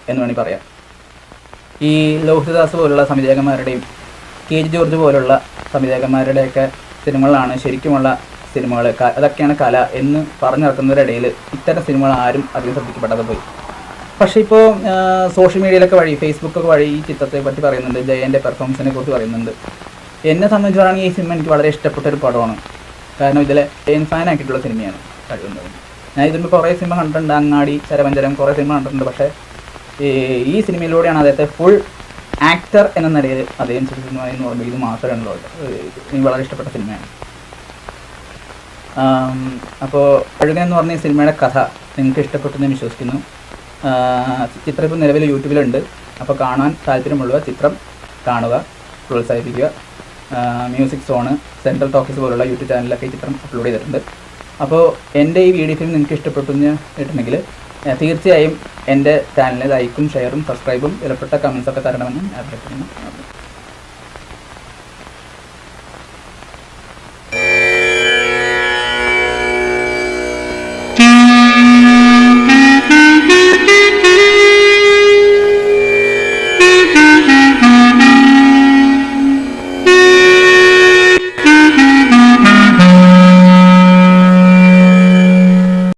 എന്ന് വേണമെങ്കിൽ പറയാം. ഈ ലോഹിതദാസ് പോലുള്ള സംവിധായകന്മാരുടെയും KG ജോർജ് പോലുള്ള സംവിധായകന്മാരുടെയൊക്കെ സിനിമകളാണ് ശരിക്കുമുള്ള സിനിമകൾ, അതൊക്കെയാണ് കല എന്ന് പറഞ്ഞിറക്കുന്നവരുടെ ഇടയിൽ ഇത്തരം സിനിമകൾ ആരും അധികം ശ്രദ്ധിക്കപ്പെടാതെ പോയി. പക്ഷേ ഇപ്പോൾ സോഷ്യൽ മീഡിയയിലൊക്കെ വഴി, ഫേസ്ബുക്കൊക്കെ വഴി ഈ ചിത്രത്തെ പറ്റി പറയുന്നുണ്ട്, ജയൻ്റെ പെർഫോമൻസിനെ കുറിച്ച് പറയുന്നുണ്ട്. എന്നെ സംബന്ധിച്ചാണെങ്കിൽ ഈ സിനിമ എനിക്ക് വളരെ ഇഷ്ടപ്പെട്ട ഒരു പടമാണ്. കാരണം ഇതിലെ ജയൻ ഫാനാക്കിയിട്ടുള്ള സിനിമയാണ് കഴിവുന്നത്. ഞാൻ ഇതിന് കുറേ സിനിമ കണ്ടിട്ടുണ്ട്, അങ്ങാടി, ചരവഞ്ചരം, കുറേ സിനിമ കണ്ടിട്ടുണ്ട്. പക്ഷേ ഈ സിനിമയിലൂടെയാണ് അദ്ദേഹത്തെ ഫുൾ ആക്ടർ എന്ന നിലയിൽ അദ്ദേഹം ചിത്രീകരിക്കുന്നതെന്ന് പറയുമ്പോൾ ഇത് മാത്രമേ എനിക്ക് വളരെ ഇഷ്ടപ്പെട്ട സിനിമയാണ്. അപ്പോൾ കഴുകൻ എന്ന് പറഞ്ഞ ഈ സിനിമയുടെ കഥ നിങ്ങൾക്ക് ഇഷ്ടപ്പെട്ടെന്ന് ഞാൻ വിശ്വസിക്കുന്നു. ചിത്രം ഇപ്പോൾ നിലവിൽ യൂട്യൂബിലുണ്ട്. അപ്പോൾ കാണാൻ താല്പര്യമുള്ളവർ ചിത്രം കാണുക, പ്രോത്സാഹിപ്പിക്കുക. മ്യൂസിക് സോണ്, സെൻട്രൽ ടോക്കീസ് പോലുള്ള യൂട്യൂബ് ചാനലിലൊക്കെ ഈ ചിത്രം അപ്ലോഡ് ചെയ്തിട്ടുണ്ട്. അപ്പോൾ എൻ്റെ ഈ വീഡിയോ ഫിലിം നിങ്ങൾക്ക് ഇഷ്ടപ്പെട്ടു എന്ന് കേട്ടിട്ടുണ്ടെങ്കിൽ തീർച്ചയായും എൻ്റെ ചാനലിൽ ലൈക്കും ഷെയറും സബ്സ്ക്രൈബും വിലപ്പെട്ട കമൻസൊക്കെ തരണമെന്നും അഭ്യർത്ഥിക്കുന്നു.